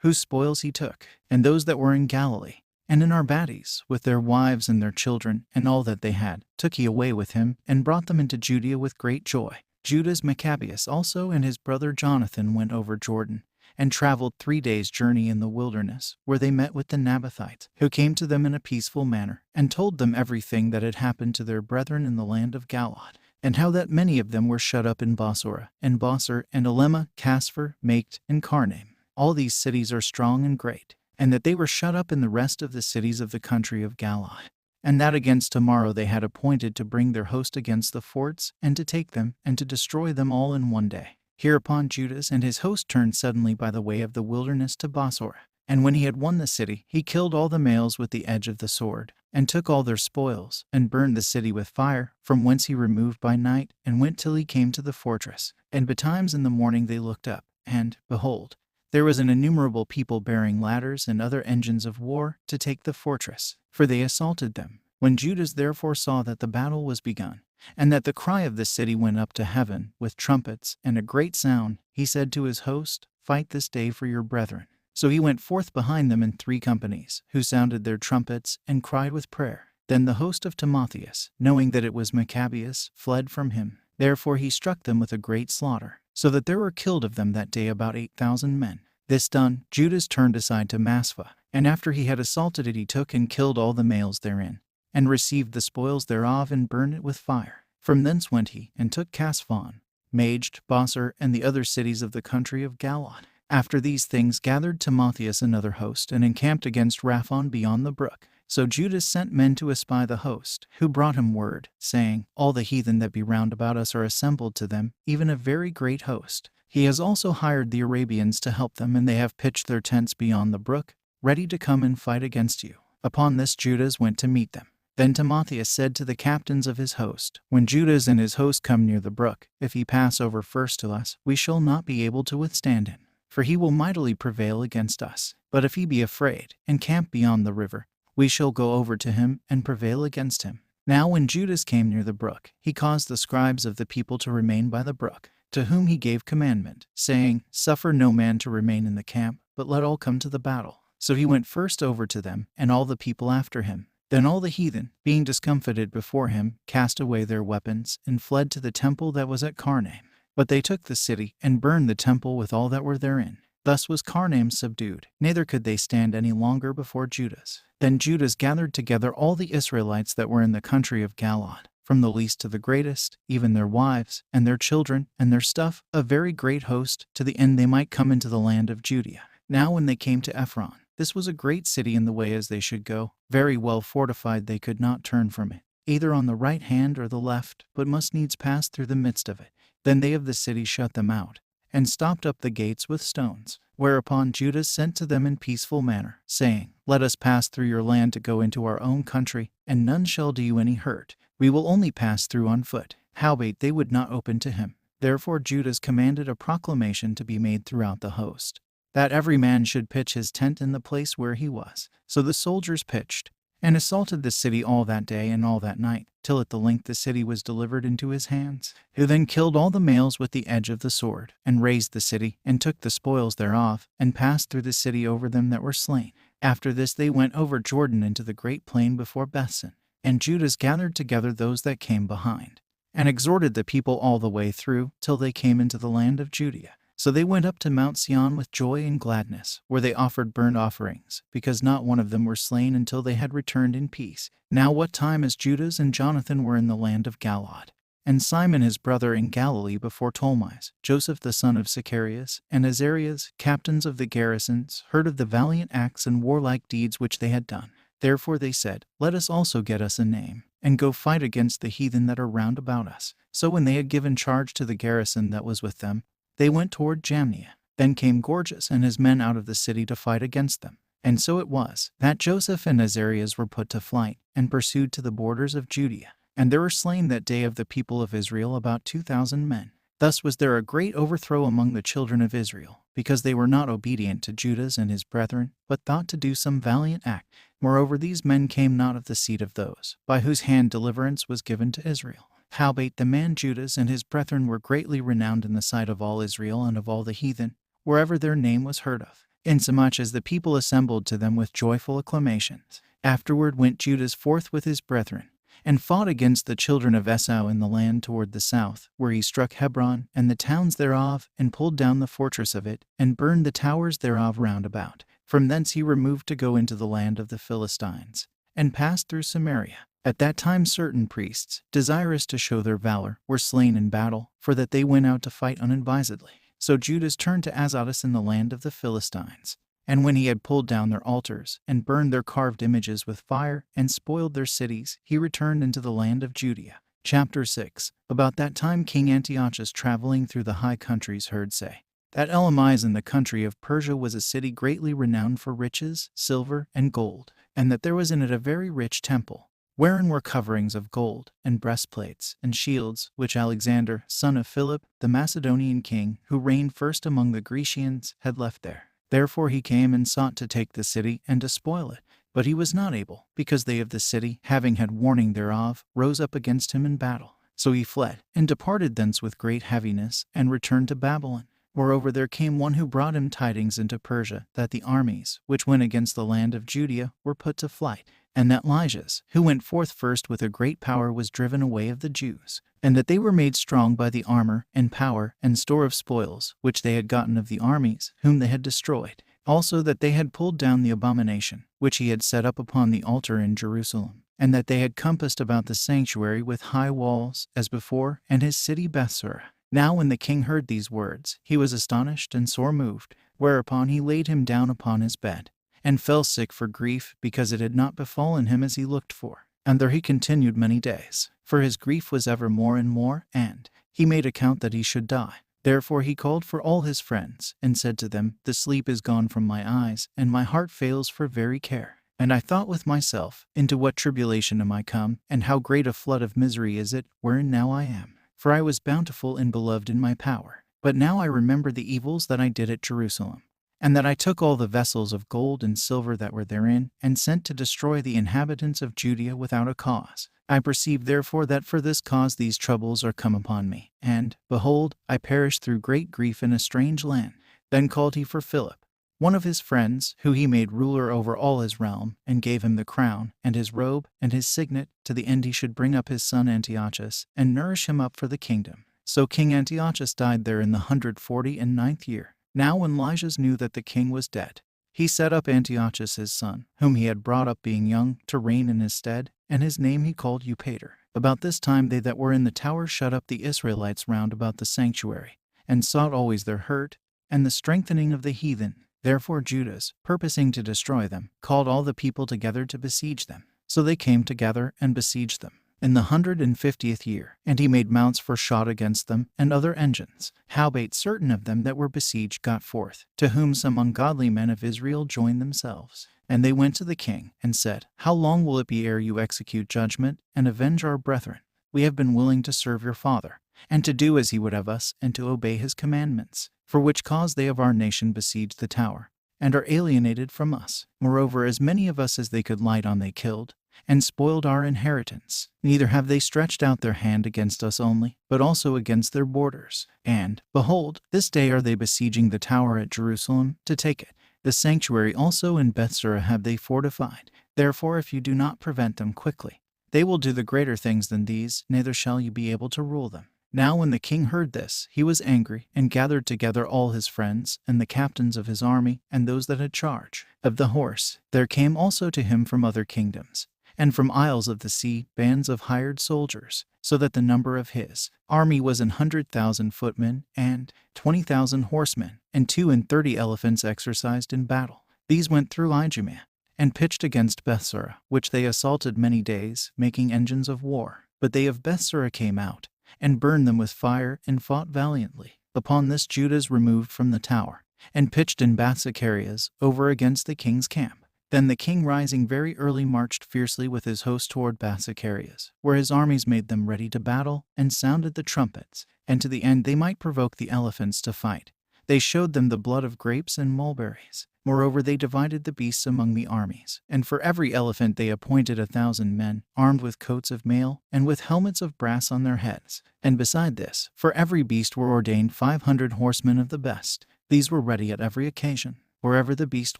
whose spoils he took, and those that were in Galilee, and in Arbades, with their wives and their children, and all that they had, took he away with him, and brought them into Judea with great joy. Judas Maccabeus also and his brother Jonathan went over Jordan, and traveled 3 days' journey in the wilderness, where they met with the Nabathites, who came to them in a peaceful manner, and told them everything that had happened to their brethren in the land of Galaad, and how that many of them were shut up in Bosora, and Bosor, and Elema, Casphar, Maked, and Carnaim. All these cities are strong and great, and that they were shut up in the rest of the cities of the country of Galaad, and that against tomorrow they had appointed to bring their host against the forts, and to take them, and to destroy them all in one day. Hereupon Judas and his host turned suddenly by the way of the wilderness to Bosora. And when he had won the city, he killed all the males with the edge of the sword, and took all their spoils, and burned the city with fire, from whence he removed by night, and went till he came to the fortress. And betimes in the morning they looked up, and, behold, there was an innumerable people bearing ladders and other engines of war to take the fortress, for they assaulted them. When Judas therefore saw that the battle was begun, and that the cry of the city went up to heaven with trumpets and a great sound, he said to his host, "Fight this day for your brethren." So he went forth behind them in 3 companies, who sounded their trumpets and cried with prayer. Then the host of Timotheus, knowing that it was Maccabeus, fled from him. Therefore he struck them with a great slaughter, so that there were killed of them that day about 8,000 men. This done, Judas turned aside to Maspha, and after he had assaulted it he took and killed all the males therein, and received the spoils thereof, and burned it with fire. From thence went he, and took Casphon, Maged, Bosor, and the other cities of the country of Galaad. After these things gathered Timotheus another host, and encamped against Raphon beyond the brook. So Judas sent men to espy the host, who brought him word, saying, "All the heathen that be round about us are assembled to them, even a very great host. He has also hired the Arabians to help them, and they have pitched their tents beyond the brook, ready to come and fight against you." Upon this Judas went to meet them. Then Timotheus said to the captains of his host, "When Judas and his host come near the brook, if he pass over first to us, we shall not be able to withstand him, for he will mightily prevail against us. But if he be afraid, and camp beyond the river, we shall go over to him, and prevail against him." Now when Judas came near the brook, he caused the scribes of the people to remain by the brook, to whom he gave commandment, saying, "Suffer no man to remain in the camp, but let all come to the battle." So he went first over to them, and all the people after him. Then all the heathen, being discomfited before him, cast away their weapons, and fled to the temple that was at Carnaim. But they took the city, and burned the temple with all that were therein. Thus was Carnaim subdued, neither could they stand any longer before Judas. Then Judas gathered together all the Israelites that were in the country of Galaad, from the least to the greatest, even their wives, and their children, and their stuff, a very great host, to the end they might come into the land of Judea. Now when they came to Ephron, this was a great city in the way as they should go, very well fortified, they could not turn from it, either on the right hand or the left, but must needs pass through the midst of it. Then they of the city shut them out, and stopped up the gates with stones. Whereupon Judas sent to them in peaceful manner, saying, "Let us pass through your land to go into our own country, and none shall do you any hurt. We will only pass through on foot." Howbeit they would not open to him. Therefore Judas commanded a proclamation to be made throughout the host, that every man should pitch his tent in the place where he was. So the soldiers pitched, and assaulted the city all that day and all that night, till at the length the city was delivered into his hands, who then killed all the males with the edge of the sword, and razed the city, and took the spoils thereof, and passed through the city over them that were slain. After this they went over Jordan into the great plain before Bethsan. And Judas gathered together those that came behind, and exhorted the people all the way through, till they came into the land of Judea. So they went up to Mount Sion with joy and gladness, where they offered burnt offerings, because not one of them were slain until they had returned in peace. Now what time as Judas and Jonathan were in the land of Galaad, and Simon his brother in Galilee before Ptolemais, Joseph the son of Sicarius, and Azarias, captains of the garrisons, heard of the valiant acts and warlike deeds which they had done. Therefore they said, "Let us also get us a name, and go fight against the heathen that are round about us." So when they had given charge to the garrison that was with them, they went toward Jamnia. Then came Gorgias and his men out of the city to fight against them. And so it was, that Joseph and Azarias were put to flight, and pursued to the borders of Judea. And there were slain that day of the people of Israel about 2,000 men. Thus was there a great overthrow among the children of Israel, because they were not obedient to Judas and his brethren, but thought to do some valiant act. Moreover, these men came not of the seed of those by whose hand deliverance was given to Israel. Howbeit the man Judas and his brethren were greatly renowned in the sight of all Israel and of all the heathen, wherever their name was heard of, insomuch as the people assembled to them with joyful acclamations. Afterward went Judas forth with his brethren, and fought against the children of Esau in the land toward the south, where he struck Hebron and the towns thereof, and pulled down the fortress of it, and burned the towers thereof round about. From thence he removed to go into the land of the Philistines, and passed through Samaria. At that time certain priests, desirous to show their valor, were slain in battle, for that they went out to fight unadvisedly. So Judas turned to Azotus in the land of the Philistines. And when he had pulled down their altars, and burned their carved images with fire, and spoiled their cities, he returned into the land of Judea. Chapter 6. About that time King Antiochus, traveling through the high countries, heard say that Elamiz in the country of Persia was a city greatly renowned for riches, silver, and gold, and that there was in it a very rich temple, wherein were coverings of gold, and breastplates, and shields, which Alexander, son of Philip, the Macedonian king, who reigned first among the Grecians, had left there. Therefore he came and sought to take the city and to spoil it. But he was not able, because they of the city, having had warning thereof, rose up against him in battle. So he fled, and departed thence with great heaviness, and returned to Babylon. Moreover, there came one who brought him tidings into Persia, that the armies, which went against the land of Judea, were put to flight, and that Lysias, who went forth first with a great power, was driven away of the Jews, and that they were made strong by the armor, and power, and store of spoils, which they had gotten of the armies, whom they had destroyed. Also that they had pulled down the abomination, which he had set up upon the altar in Jerusalem, and that they had compassed about the sanctuary with high walls, as before, and his city Bethsura. Now when the king heard these words, he was astonished and sore moved, whereupon he laid him down upon his bed, and fell sick for grief, because it had not befallen him as he looked for. And there he continued many days, for his grief was ever more and more, and he made account that he should die. Therefore he called for all his friends, and said to them, The sleep is gone from my eyes, and my heart fails for very care. And I thought with myself, Into what tribulation am I come, and how great a flood of misery is it, wherein now I am? For I was bountiful and beloved in my power. But now I remember the evils that I did at Jerusalem, and that I took all the vessels of gold and silver that were therein, and sent to destroy the inhabitants of Judea without a cause. I perceive therefore that for this cause these troubles are come upon me. And, behold, I perish through great grief in a strange land. Then called he for Philip, one of his friends, who he made ruler over all his realm, and gave him the crown, and his robe, and his signet, to the end he should bring up his son Antiochus, and nourish him up for the kingdom. So King Antiochus died there in the 149th year. Now when Lysias knew that the king was dead, he set up Antiochus his son, whom he had brought up being young, to reign in his stead, and his name he called Eupator. About this time they that were in the tower shut up the Israelites round about the sanctuary, and sought always their hurt, and the strengthening of the heathen. Therefore Judas, purposing to destroy them, called all the people together to besiege them. So they came together and besieged them in the 150th year, and he made mounts for shot against them, and other engines. Howbeit certain of them that were besieged got forth, to whom some ungodly men of Israel joined themselves. And they went to the king, and said, How long will it be ere you execute judgment, and avenge our brethren? We have been willing to serve your father, and to do as he would have us, and to obey his commandments. For which cause they of our nation besieged the tower, and are alienated from us. Moreover, as many of us as they could light on they killed, and spoiled our inheritance. Neither have they stretched out their hand against us only, but also against their borders. And, behold, this day are they besieging the tower at Jerusalem, to take it. The sanctuary also in Bethsura have they fortified. Therefore if you do not prevent them quickly, they will do the greater things than these, neither shall you be able to rule them. Now when the king heard this, he was angry, and gathered together all his friends, and the captains of his army, and those that had charge of the horse. There came also to him from other kingdoms, and from isles of the sea, bands of hired soldiers, so that the number of his army was 100,000 footmen, and 20,000 horsemen, and 32 elephants exercised in battle. These went through Idumea, and pitched against Bethsura, which they assaulted many days, making engines of war. But they of Bethsura came out, and burned them with fire, and fought valiantly. Upon this Judas removed from the tower, and pitched in Bathzacharias, over against the king's camp. Then the king rising very early marched fiercely with his host toward Bathzacharias, where his armies made them ready to battle, and sounded the trumpets, and to the end they might provoke the elephants to fight. They showed them the blood of grapes and mulberries. Moreover, they divided the beasts among the armies, and for every elephant they appointed 1,000 men, armed with coats of mail, and with helmets of brass on their heads. And beside this, for every beast were ordained 500 horsemen of the best. These were ready at every occasion, wherever the beast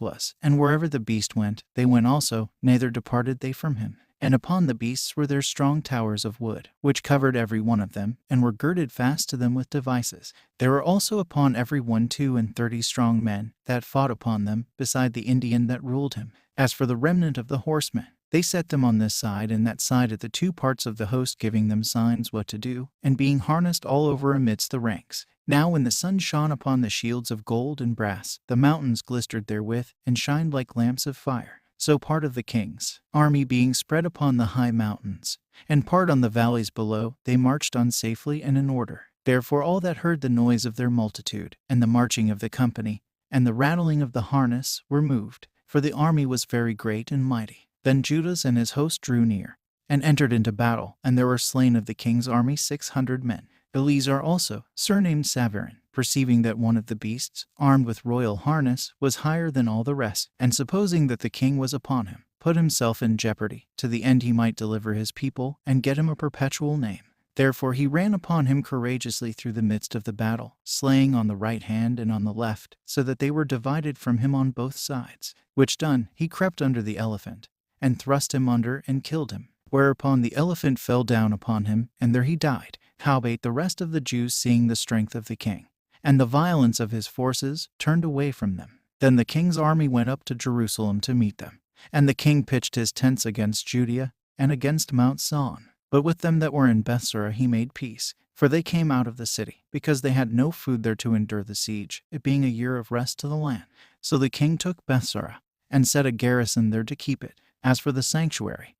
was, and wherever the beast went, they went also, neither departed they from him. And upon the beasts were there strong towers of wood, which covered every one of them, and were girded fast to them with devices. There were also upon every one 32 strong men, that fought upon them, beside the Indian that ruled him. As for the remnant of the horsemen, they set them on this side and that side at the two parts of the host, giving them signs what to do, and being harnessed all over amidst the ranks. Now when the sun shone upon the shields of gold and brass, the mountains glistered therewith, and shined like lamps of fire. So part of the king's army being spread upon the high mountains, and part on the valleys below, they marched on safely and in order. Therefore all that heard the noise of their multitude, and the marching of the company, and the rattling of the harness, were moved, for the army was very great and mighty. Then Judas and his host drew near, and entered into battle, and there were slain of the king's army 600 men. Eleazar also, surnamed Savarin, perceiving that one of the beasts, armed with royal harness, was higher than all the rest, and supposing that the king was upon him, put himself in jeopardy, to the end he might deliver his people, and get him a perpetual name. Therefore he ran upon him courageously through the midst of the battle, slaying on the right hand and on the left, so that they were divided from him on both sides. Which done, he crept under the elephant, and thrust him under, and killed him. Whereupon the elephant fell down upon him, and there he died. Howbeit the rest of the Jews, seeing the strength of the king, and the violence of his forces, turned away from them. Then the king's army went up to Jerusalem to meet them. And the king pitched his tents against Judea, and against Mount Sion. But with them that were in Bethsura he made peace, for they came out of the city, because they had no food there to endure the siege, it being a year of rest to the land. So the king took Bethsura, and set a garrison there to keep it. As for the sanctuary,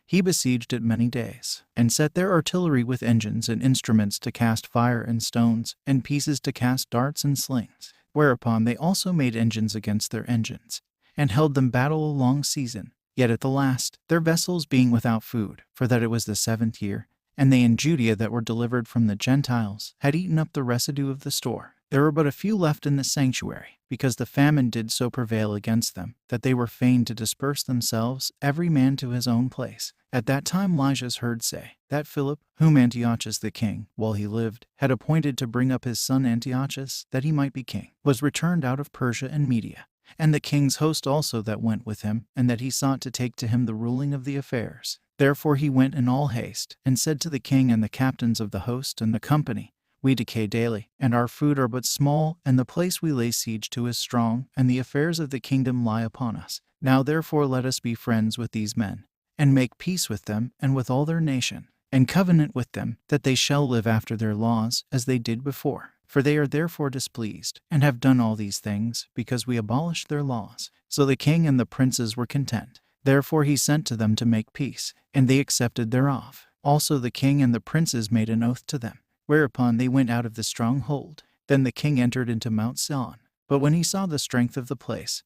he besieged it many days, and set there artillery with engines and instruments to cast fire and stones, and pieces to cast darts and slings. Whereupon they also made engines against their engines, and held them battle a long season. Yet at the last, their vessels being without food, for that it was the 7th year, and they in Judea that were delivered from the Gentiles had eaten up the residue of the store, there were but a few left in the sanctuary, because the famine did so prevail against them, that they were fain to disperse themselves, every man to his own place. At that time Lysias heard say, that Philip, whom Antiochus the king, while he lived, had appointed to bring up his son Antiochus, that he might be king, was returned out of Persia and Media, and the king's host also that went with him, and that he sought to take to him the ruling of the affairs. Therefore he went in all haste, and said to the king and the captains of the host and the company, we decay daily, and our food are but small, and the place we lay siege to is strong, and the affairs of the kingdom lie upon us. Now therefore let us be friends with these men, and make peace with them, and with all their nation, and covenant with them, that they shall live after their laws, as they did before. For they are therefore displeased, and have done all these things, because we abolished their laws. So the king and the princes were content. Therefore he sent to them to make peace, and they accepted thereof. Also the king and the princes made an oath to them, whereupon they went out of the stronghold. Then the king entered into Mount Sion. But when he saw the strength of the place,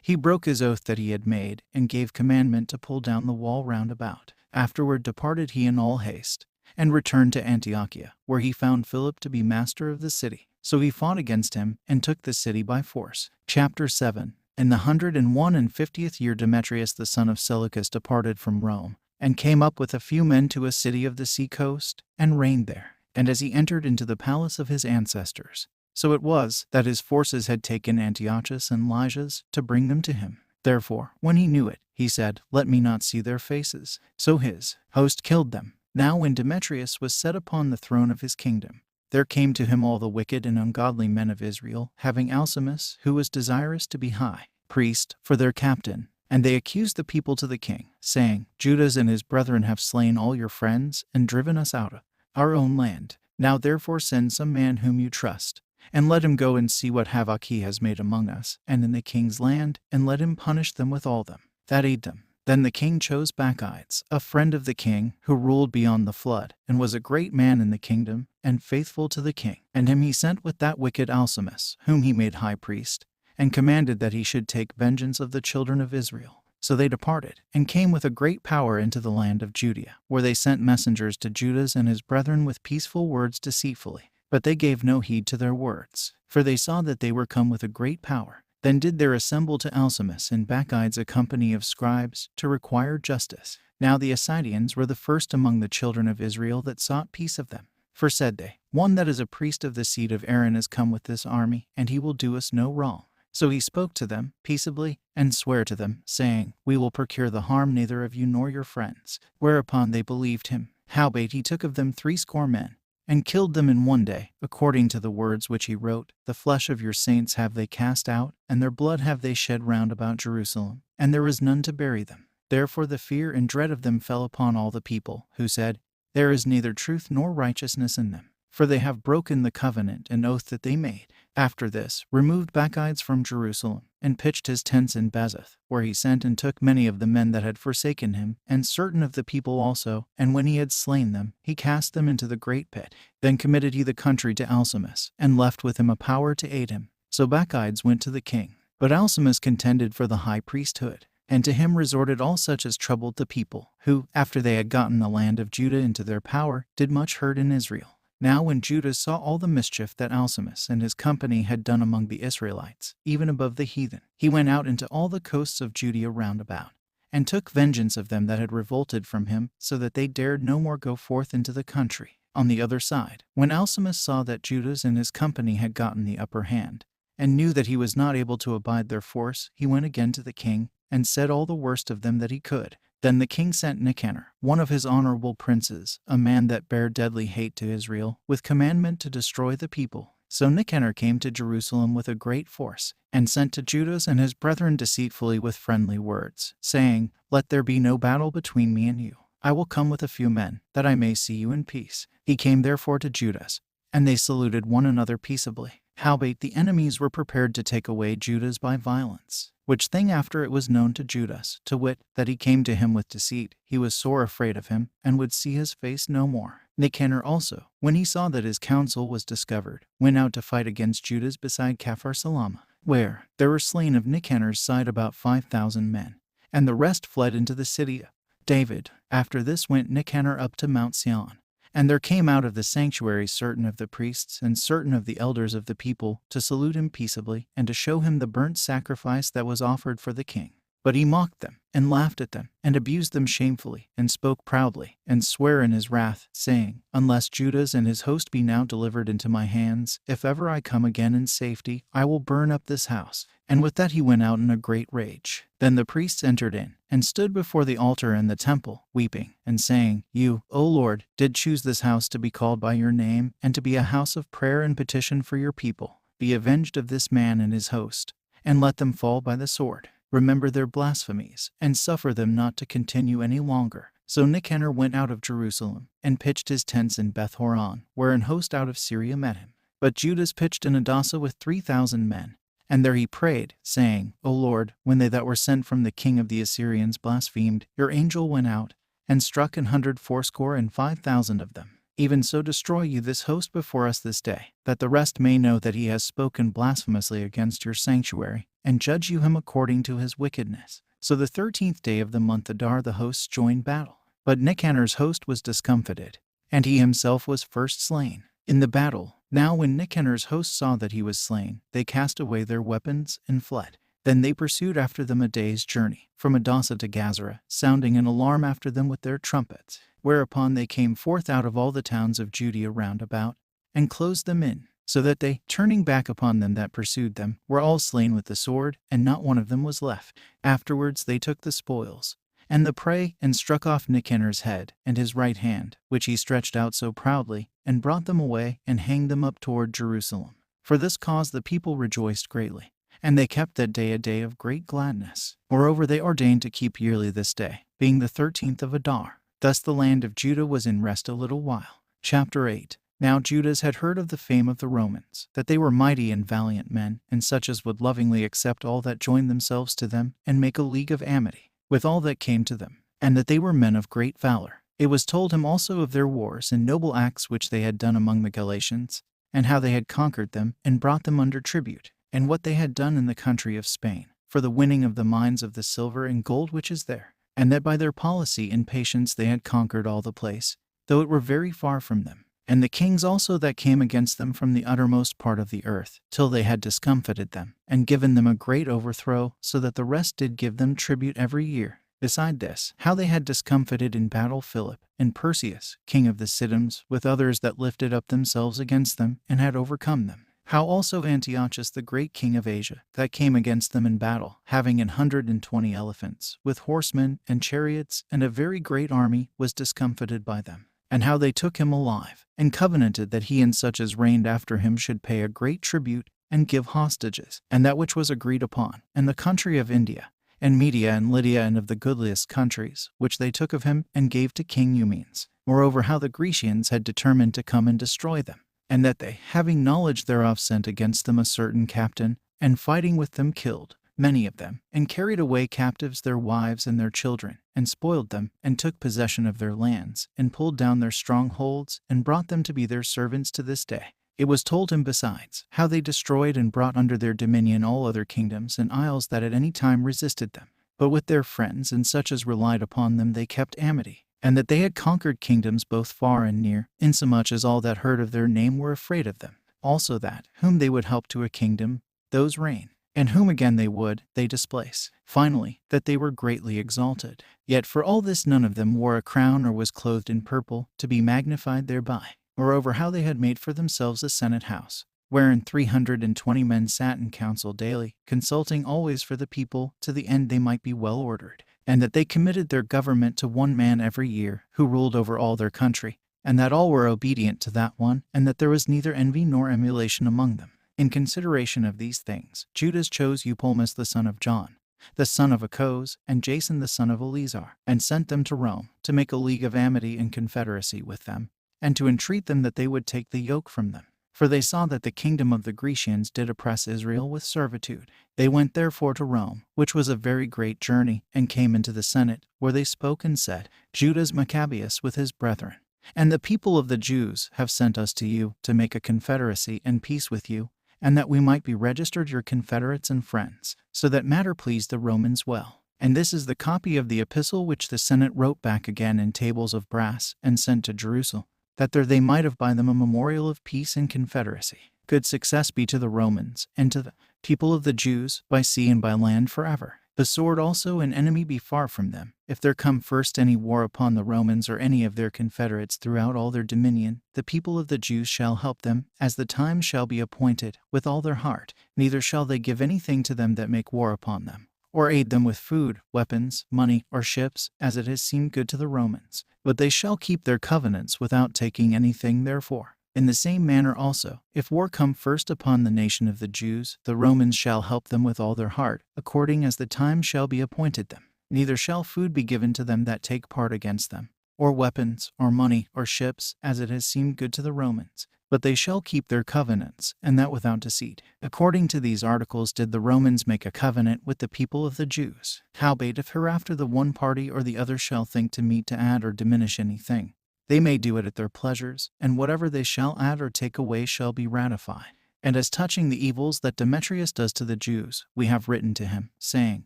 he broke his oath that he had made, and gave commandment to pull down the wall round about. Afterward departed he in all haste, and returned to Antiochia, where he found Philip to be master of the city. So he fought against him, and took the city by force. Chapter 7. In the 151st year Demetrius the son of Seleucus departed from Rome, and came up with a few men to a city of the sea coast, and reigned there. And as he entered into the palace of his ancestors, so it was that his forces had taken Antiochus and Lysias to bring them to him. Therefore, when he knew it, he said, let me not see their faces. So his host killed them. Now when Demetrius was set upon the throne of his kingdom, there came to him all the wicked and ungodly men of Israel, having Alcimus, who was desirous to be high priest, for their captain. And they accused the people to the king, saying, Judas and his brethren have slain all your friends, and driven us out of our own land. Now therefore send some man whom you trust, and let him go and see what havoc he has made among us, and in the king's land, and let him punish them with all them that aid them. Then the king chose Bacchides, a friend of the king, who ruled beyond the flood, and was a great man in the kingdom, and faithful to the king. And him he sent with that wicked Alcimus, whom he made high priest, and commanded that he should take vengeance of the children of Israel. So they departed, and came with a great power into the land of Judea, where they sent messengers to Judas and his brethren with peaceful words deceitfully. But they gave no heed to their words, for they saw that they were come with a great power. Then did there assemble to Alcimus and Bacchides a company of scribes to require justice. Now the Ascidians were the first among the children of Israel that sought peace of them. For said they, one that is a priest of the seed of Aaron is come with this army, and he will do us no wrong. So he spoke to them peaceably, and sware to them, saying, We will procure the harm neither of you nor your friends. Whereupon they believed him. Howbeit he took of them 60 men, and killed them in one day, according to the words which he wrote. The flesh of your saints have they cast out, and their blood have they shed round about Jerusalem, and there was none to bury them. Therefore the fear and dread of them fell upon all the people, who said, There is neither truth nor righteousness in them, for they have broken the covenant and oath that they made. After this, removed Bacchides from Jerusalem, and pitched his tents in Bezoth, where he sent and took many of the men that had forsaken him, and certain of the people also, and when he had slain them, he cast them into the great pit. Then committed he the country to Alcimus, and left with him a power to aid him. So Bacchides went to the king. But Alcimus contended for the high priesthood, and to him resorted all such as troubled the people, who, after they had gotten the land of Judah into their power, did much hurt in Israel. Now when Judah saw all the mischief that Alcimus and his company had done among the Israelites, even above the heathen, he went out into all the coasts of Judea round about, and took vengeance of them that had revolted from him, so that they dared no more go forth into the country. On the other side, when Alcimus saw that Judas and his company had gotten the upper hand, and knew that he was not able to abide their force, he went again to the king, and said all the worst of them that he could. Then the king sent Nicanor, one of his honorable princes, a man that bare deadly hate to Israel, with commandment to destroy the people. So Nicanor came to Jerusalem with a great force, and sent to Judas and his brethren deceitfully with friendly words, saying, Let there be no battle between me and you. I will come with a few men, that I may see you in peace. He came therefore to Judas, and they saluted one another peaceably. Howbeit the enemies were prepared to take away Judas by violence. Which thing after it was known to Judas, to wit, that he came to him with deceit, he was sore afraid of him, and would see his face no more. Nicanor also, when he saw that his counsel was discovered, went out to fight against Judas beside Caphar Salama, where there were slain of Nicanor's side about 5,000 men, and the rest fled into the city of David. After this went Nicanor up to Mount Sion. And there came out of the sanctuary certain of the priests and certain of the elders of the people to salute him peaceably, and to show him the burnt sacrifice that was offered for the king. But he mocked them, and laughed at them, and abused them shamefully, and spoke proudly, and sware in his wrath, saying, Unless Judas and his host be now delivered into my hands, if ever I come again in safety, I will burn up this house. And with that he went out in a great rage. Then the priests entered in, and stood before the altar in the temple, weeping, and saying, You, O Lord, did choose this house to be called by your name, and to be a house of prayer and petition for your people. Be avenged of this man and his host, and let them fall by the sword. Remember their blasphemies, and suffer them not to continue any longer. So Nicanor went out of Jerusalem, and pitched his tents in Beth-horon, where an host out of Syria met him. But Judas pitched in Adasa with 3,000 men, and there he prayed, saying, O Lord, when they that were sent from the king of the Assyrians blasphemed, your angel went out, and struck 185,000 of them. Even so destroy you this host before us this day, that the rest may know that he has spoken blasphemously against your sanctuary, and judge you him according to his wickedness. So the 13th day of the month Adar the hosts joined battle. But Nicanor's host was discomfited, and he himself was first slain in the battle. Now when Nicanor's host saw that he was slain, they cast away their weapons and fled. Then they pursued after them a day's journey, from Adasa to Gazara, sounding an alarm after them with their trumpets. Whereupon they came forth out of all the towns of Judea round about, and closed them in, so that they, turning back upon them that pursued them, were all slain with the sword, and not one of them was left. Afterwards they took the spoils, and the prey, and struck off Nicanor's head, and his right hand, which he stretched out so proudly, and brought them away, and hanged them up toward Jerusalem. For this cause the people rejoiced greatly, and they kept that day a day of great gladness. Moreover they ordained to keep yearly this day, being the 13th of Adar. Thus the land of Judah was in rest a little while. Chapter 8. Now Judas had heard of the fame of the Romans, that they were mighty and valiant men, and such as would lovingly accept all that joined themselves to them, and make a league of amity with all that came to them, and that they were men of great valor. It was told him also of their wars and noble acts which they had done among the Galatians, and how they had conquered them, and brought them under tribute, and what they had done in the country of Spain, for the winning of the mines of the silver and gold which is there, and that by their policy and patience they had conquered all the place, though it were very far from them. And the kings also that came against them from the uttermost part of the earth, till they had discomfited them, and given them a great overthrow, so that the rest did give them tribute every year. Beside this, how they had discomfited in battle Philip, and Perseus, king of the Sidonians, with others that lifted up themselves against them, and had overcome them. How also Antiochus the great king of Asia, that came against them in battle, having 120 elephants, with horsemen and chariots, and a very great army, was discomfited by them. And how they took him alive, and covenanted that he and such as reigned after him should pay a great tribute, and give hostages, and that which was agreed upon, and the country of India, and Media and Lydia, and of the goodliest countries, which they took of him, and gave to King Eumenes. Moreover, how the Grecians had determined to come and destroy them, and that they, having knowledge thereof, sent against them a certain captain, and fighting with them killed many of them, and carried away captives their wives and their children, and spoiled them, and took possession of their lands, and pulled down their strongholds, and brought them to be their servants to this day. It was told him besides, how they destroyed and brought under their dominion all other kingdoms and isles that at any time resisted them. But with their friends and such as relied upon them they kept amity, and that they had conquered kingdoms both far and near, insomuch as all that heard of their name were afraid of them. Also that, whom they would help to a kingdom, those reign, and whom again they would, they displace. Finally, that they were greatly exalted. Yet for all this none of them wore a crown or was clothed in purple, to be magnified thereby. Moreover, how they had made for themselves a senate house, wherein 320 men sat in council daily, consulting always for the people, to the end they might be well ordered, and that they committed their government to one man every year, who ruled over all their country, and that all were obedient to that one, and that there was neither envy nor emulation among them. In consideration of these things, Judas chose Eupolmus the son of John, the son of Achos, and Jason the son of Eleazar, and sent them to Rome, to make a league of amity and confederacy with them, and to entreat them that they would take the yoke from them. For they saw that the kingdom of the Grecians did oppress Israel with servitude. They went therefore to Rome, which was a very great journey, and came into the Senate, where they spoke and said, Judas Maccabeus with his brethren, and the people of the Jews, have sent us to you, to make a confederacy and peace with you, and that we might be registered your confederates and friends, so that matter pleased the Romans well. And this is the copy of the epistle which the Senate wrote back again in tables of brass, and sent to Jerusalem, that there they might have by them a memorial of peace and confederacy. Good success be to the Romans, and to the people of the Jews, by sea and by land forever. The sword also and enemy be far from them. If there come first any war upon the Romans or any of their confederates throughout all their dominion, the people of the Jews shall help them, as the time shall be appointed, with all their heart. Neither shall they give anything to them that make war upon them, or aid them with food, weapons, money, or ships, as it has seemed good to the Romans. But they shall keep their covenants without taking anything therefore. In the same manner also, if war come first upon the nation of the Jews, the Romans shall help them with all their heart, according as the time shall be appointed them. Neither shall food be given to them that take part against them, or weapons, or money, or ships, as it has seemed good to the Romans. But they shall keep their covenants, and that without deceit. According to these articles did the Romans make a covenant with the people of the Jews. Howbeit, if hereafter the one party or the other shall think to meet to add or diminish anything, they may do it at their pleasures, and whatever they shall add or take away shall be ratified. And as touching the evils that Demetrius does to the Jews, we have written to him, saying,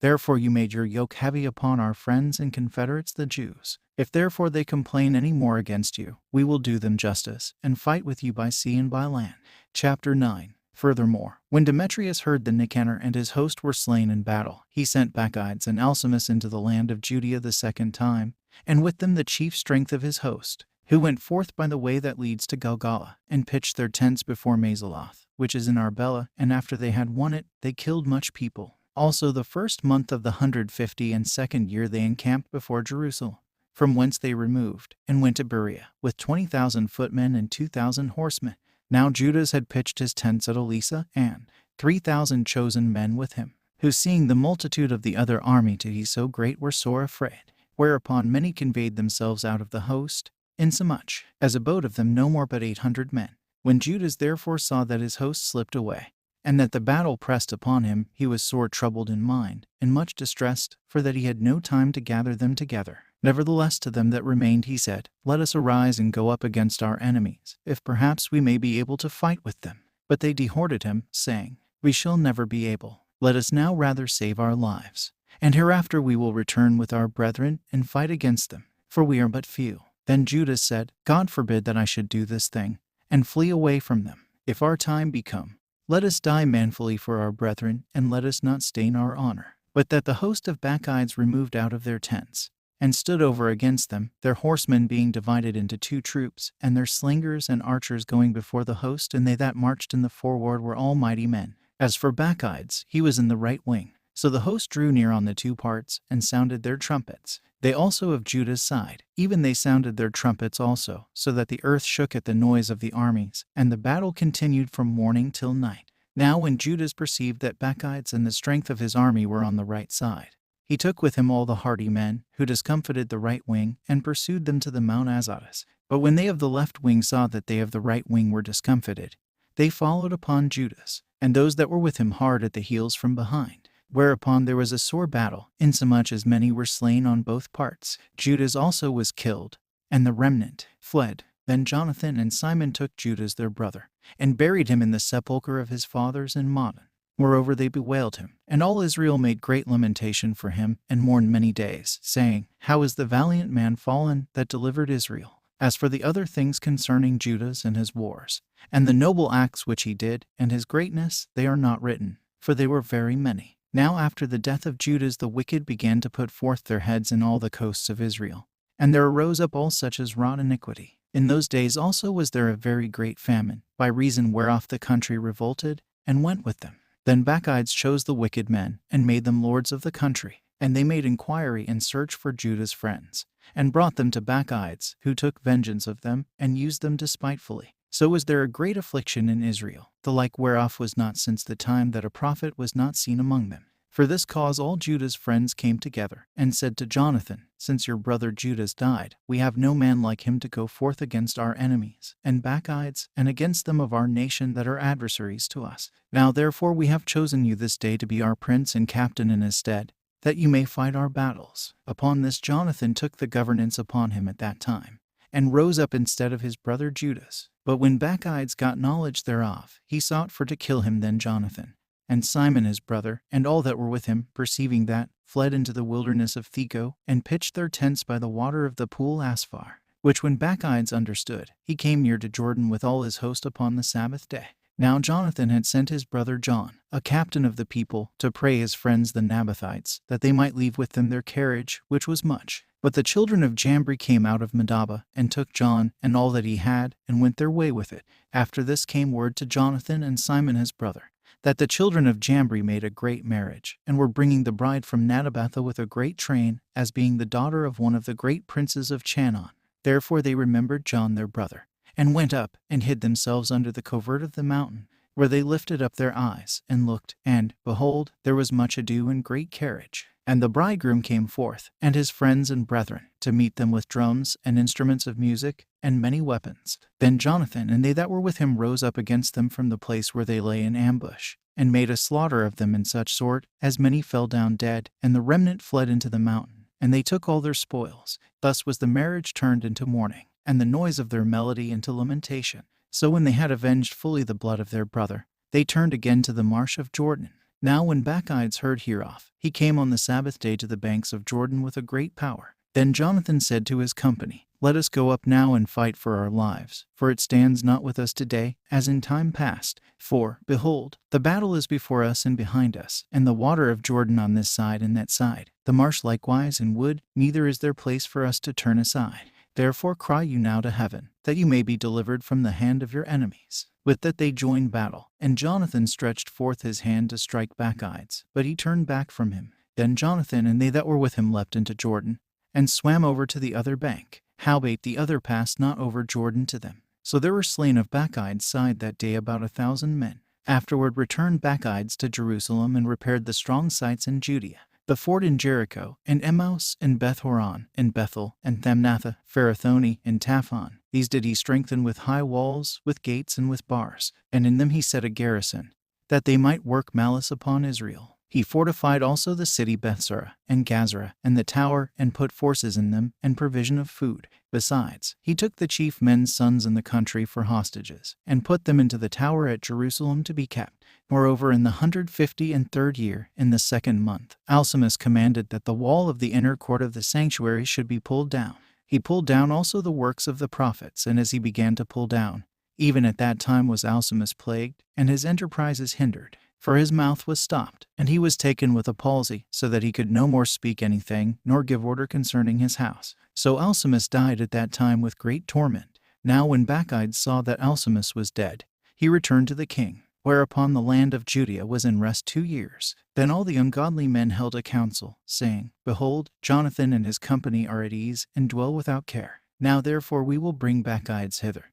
Therefore you made your yoke heavy upon our friends and confederates the Jews. If therefore they complain any more against you, we will do them justice, and fight with you by sea and by land. Chapter 9. Furthermore, when Demetrius heard that Nicanor and his host were slain in battle, he sent Bacchides and Alcimus into the land of Judea the second time, and with them the chief strength of his host, who went forth by the way that leads to Galgala, and pitched their tents before Mazaloth, which is in Arbela, and after they had won it, they killed much people. Also the first month of the 152nd year they encamped before Jerusalem, from whence they removed, and went to Berea, with 20,000 footmen and 2,000 horsemen. Now Judas had pitched his tents at Elisa, and 3,000 chosen men with him, who seeing the multitude of the other army to be so great were sore afraid. Whereupon many conveyed themselves out of the host, insomuch as abode of them no more but 800 men. When Judas therefore saw that his host slipped away, and that the battle pressed upon him, he was sore troubled in mind, and much distressed, for that he had no time to gather them together. Nevertheless to them that remained he said, Let us arise and go up against our enemies, if perhaps we may be able to fight with them. But they dehorted him, saying, We shall never be able. Let us now rather save our lives, and hereafter we will return with our brethren and fight against them, for we are but few. Then Judas said, God forbid that I should do this thing, and flee away from them. If our time be come, let us die manfully for our brethren, and let us not stain our honor. But that the host of Bacchides removed out of their tents, and stood over against them, their horsemen being divided into 2 troops, and their slingers and archers going before the host, and they that marched in the forward were all mighty men. As for Bacchides, he was in the right wing. So the host drew near on the 2 parts, and sounded their trumpets. They also of Judah's side, even they sounded their trumpets also, so that the earth shook at the noise of the armies, and the battle continued from morning till night. Now when Judas perceived that Bacchides and the strength of his army were on the right side, he took with him all the hardy men, who discomfited the right wing, and pursued them to the Mount Azotus. But when they of the left wing saw that they of the right wing were discomfited, they followed upon Judas, and those that were with him hard at the heels from behind. Whereupon there was a sore battle, insomuch as many were slain on both parts. Judas also was killed, and the remnant fled. Then Jonathan and Simon took Judas their brother, and buried him in the sepulchre of his fathers in Modon. Moreover they bewailed him, and all Israel made great lamentation for him, and mourned many days, saying, How is the valiant man fallen that delivered Israel? As for the other things concerning Judas and his wars, and the noble acts which he did, and his greatness, they are not written, for they were very many. Now after the death of Judas the wicked began to put forth their heads in all the coasts of Israel, and there arose up all such as wrought iniquity. In those days also was there a very great famine, by reason whereof the country revolted, and went with them. Then Bacchides chose the wicked men, and made them lords of the country. And they made inquiry and search for Judah's friends, and brought them to Bacchides, who took vengeance of them, and used them despitefully. So was there a great affliction in Israel, the like whereof was not since the time that a prophet was not seen among them. For this cause all Judah's friends came together, and said to Jonathan, Since your brother Judas died, we have no man like him to go forth against our enemies, and Bacchides, and against them of our nation that are adversaries to us. Now therefore we have chosen you this day to be our prince and captain in his stead, that you may fight our battles. Upon this Jonathan took the governance upon him at that time, and rose up instead of his brother Judas. But when Bacchides got knowledge thereof, he sought for to kill him. Then Jonathan, and Simon his brother, and all that were with him, perceiving that, fled into the wilderness of Theco, and pitched their tents by the water of the pool Asphar. Which when Bacchides understood, he came near to Jordan with all his host upon the Sabbath day. Now Jonathan had sent his brother John, a captain of the people, to pray his friends the Nabathites, that they might leave with them their carriage, which was much. But the children of Jambri came out of Medaba, and took John, and all that he had, and went their way with it. After this came word to Jonathan and Simon his brother, that the children of Jambri made a great marriage, and were bringing the bride from Nadabatha with a great train, as being the daughter of one of the great princes of Chanaan. Therefore they remembered John their brother, and went up, and hid themselves under the covert of the mountain, where they lifted up their eyes, and looked, and, behold, there was much ado and great carriage. And the bridegroom came forth, and his friends and brethren, to meet them with drums, and instruments of music, and many weapons. Then Jonathan and they that were with him rose up against them from the place where they lay in ambush, and made a slaughter of them in such sort, as many fell down dead, and the remnant fled into the mountain, and they took all their spoils. Thus was the marriage turned into mourning, and the noise of their melody into lamentation. So when they had avenged fully the blood of their brother, they turned again to the marsh of Jordan. Now when Bacchides heard hereof, he came on the Sabbath day to the banks of Jordan with a great power. Then Jonathan said to his company, Let us go up now and fight for our lives, for it stands not with us today, as in time past. For, behold, the battle is before us and behind us, and the water of Jordan on this side and that side, the marsh likewise and wood, neither is there place for us to turn aside. Therefore cry you now to heaven, that you may be delivered from the hand of your enemies. With that they joined battle, and Jonathan stretched forth his hand to strike Bacchides, but he turned back from him. Then Jonathan and they that were with him leapt into Jordan, and swam over to the other bank. Howbeit the other passed not over Jordan to them. So there were slain of Bacchides' side that day about 1,000 men. Afterward returned Bacchides to Jerusalem, and repaired the strong sites in Judea, the fort in Jericho, and Emmaus, and Beth-horon, and Bethel, and Thamnatha, Pharathoni, and Taphon. These did he strengthen with high walls, with gates, and with bars, and in them he set a garrison, that they might work malice upon Israel. He fortified also the city Bethsura, and Gazara, and the tower, and put forces in them, and provision of food. Besides, he took the chief men's sons in the country for hostages, and put them into the tower at Jerusalem to be kept. Moreover, in the 153rd year, in the 2nd month, Alcimus commanded that the wall of the inner court of the sanctuary should be pulled down. He pulled down also the works of the prophets, and as he began to pull down, even at that time was Alcimus plagued, and his enterprises hindered. For his mouth was stopped, and he was taken with a palsy, so that he could no more speak anything, nor give order concerning his house. So Alcimus died at that time with great torment. Now when Bacchides saw that Alcimus was dead, he returned to the king, whereupon the land of Judea was in rest 2 years. Then all the ungodly men held a council, saying, Behold, Jonathan and his company are at ease, and dwell without care. Now therefore we will bring Bacchides hither,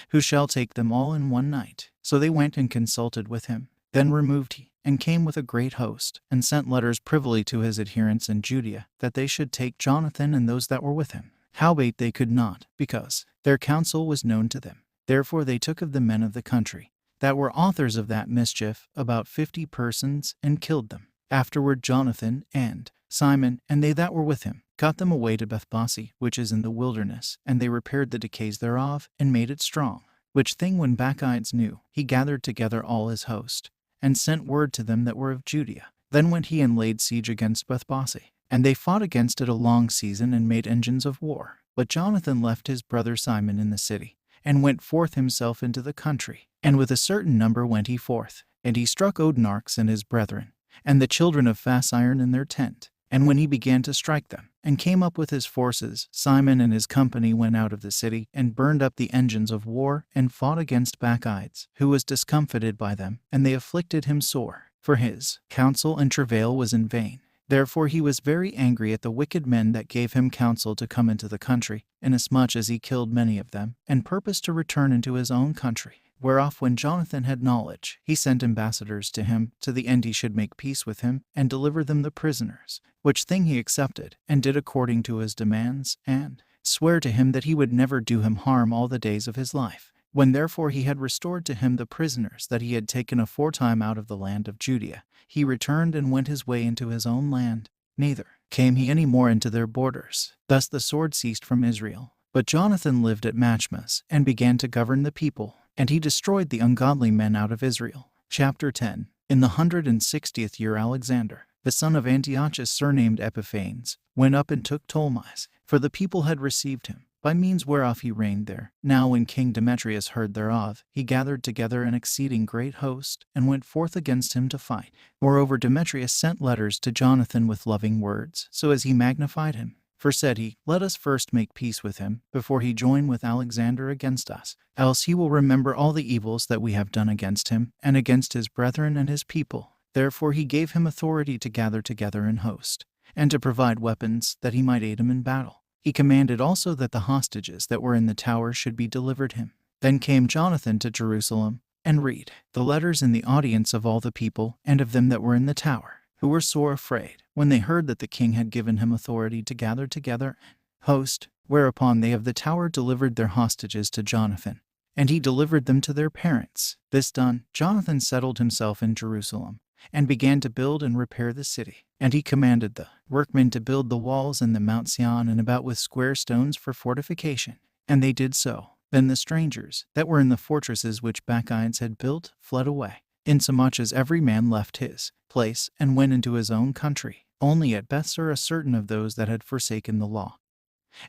who shall take them all in one night. So they went and consulted with him. Then removed he, and came with a great host, and sent letters privily to his adherents in Judea, that they should take Jonathan and those that were with him. Howbeit they could not, because their counsel was known to them. Therefore they took of the men of the country, that were authors of that mischief, about 50 persons, and killed them. Afterward Jonathan and Simon, and they that were with him, got them away to Bethbasi, which is in the wilderness, and they repaired the decays thereof, and made it strong. Which thing when Bacchides knew, he gathered together all his host, and sent word to them that were of Judea. Then went he and laid siege against Bethbasi, and they fought against it a long season, and made engines of war. But Jonathan left his brother Simon in the city, and went forth himself into the country. And with a certain number went he forth, and he struck Odenarchs and his brethren, and the children of Phasiron in their tent. And when he began to strike them, and came up with his forces, Simon and his company went out of the city, and burned up the engines of war, and fought against Bacchides, who was discomfited by them, and they afflicted him sore, for his counsel and travail was in vain. Therefore he was very angry at the wicked men that gave him counsel to come into the country, inasmuch as he killed many of them, and purposed to return into his own country. Whereof when Jonathan had knowledge, he sent ambassadors to him, to the end he should make peace with him, and deliver them the prisoners. Which thing he accepted, and did according to his demands, and sware to him that he would never do him harm all the days of his life. When therefore he had restored to him the prisoners that he had taken aforetime out of the land of Judea, he returned and went his way into his own land, neither came he any more into their borders. Thus the sword ceased from Israel. But Jonathan lived at Machmas, and began to govern the people, and he destroyed the ungodly men out of Israel. Chapter 10. In the 160th year Alexander, the son of Antiochus surnamed Epiphanes, went up and took Ptolemais, for the people had received him, by means whereof he reigned there. Now when King Demetrius heard thereof, he gathered together an exceeding great host, and went forth against him to fight. Moreover Demetrius sent letters to Jonathan with loving words, so as he magnified him. For said he, Let us first make peace with him, before he join with Alexander against us. Else he will remember all the evils that we have done against him, and against his brethren and his people. Therefore he gave him authority to gather together an host, and to provide weapons, that he might aid him in battle. He commanded also that the hostages that were in the tower should be delivered him. Then came Jonathan to Jerusalem, and read the letters in the audience of all the people, and of them that were in the tower, who were sore afraid, when they heard that the king had given him authority to gather together an host. Whereupon they of the tower delivered their hostages to Jonathan, and he delivered them to their parents. This done, Jonathan settled himself in Jerusalem, and began to build and repair the city. And he commanded the workmen to build the walls and the Mount Sion and about with square stones for fortification. And they did so. Then the strangers that were in the fortresses which Bacchides had built fled away, insomuch as every man left his place, and went into his own country. Only at Bethsur certain of those that had forsaken the law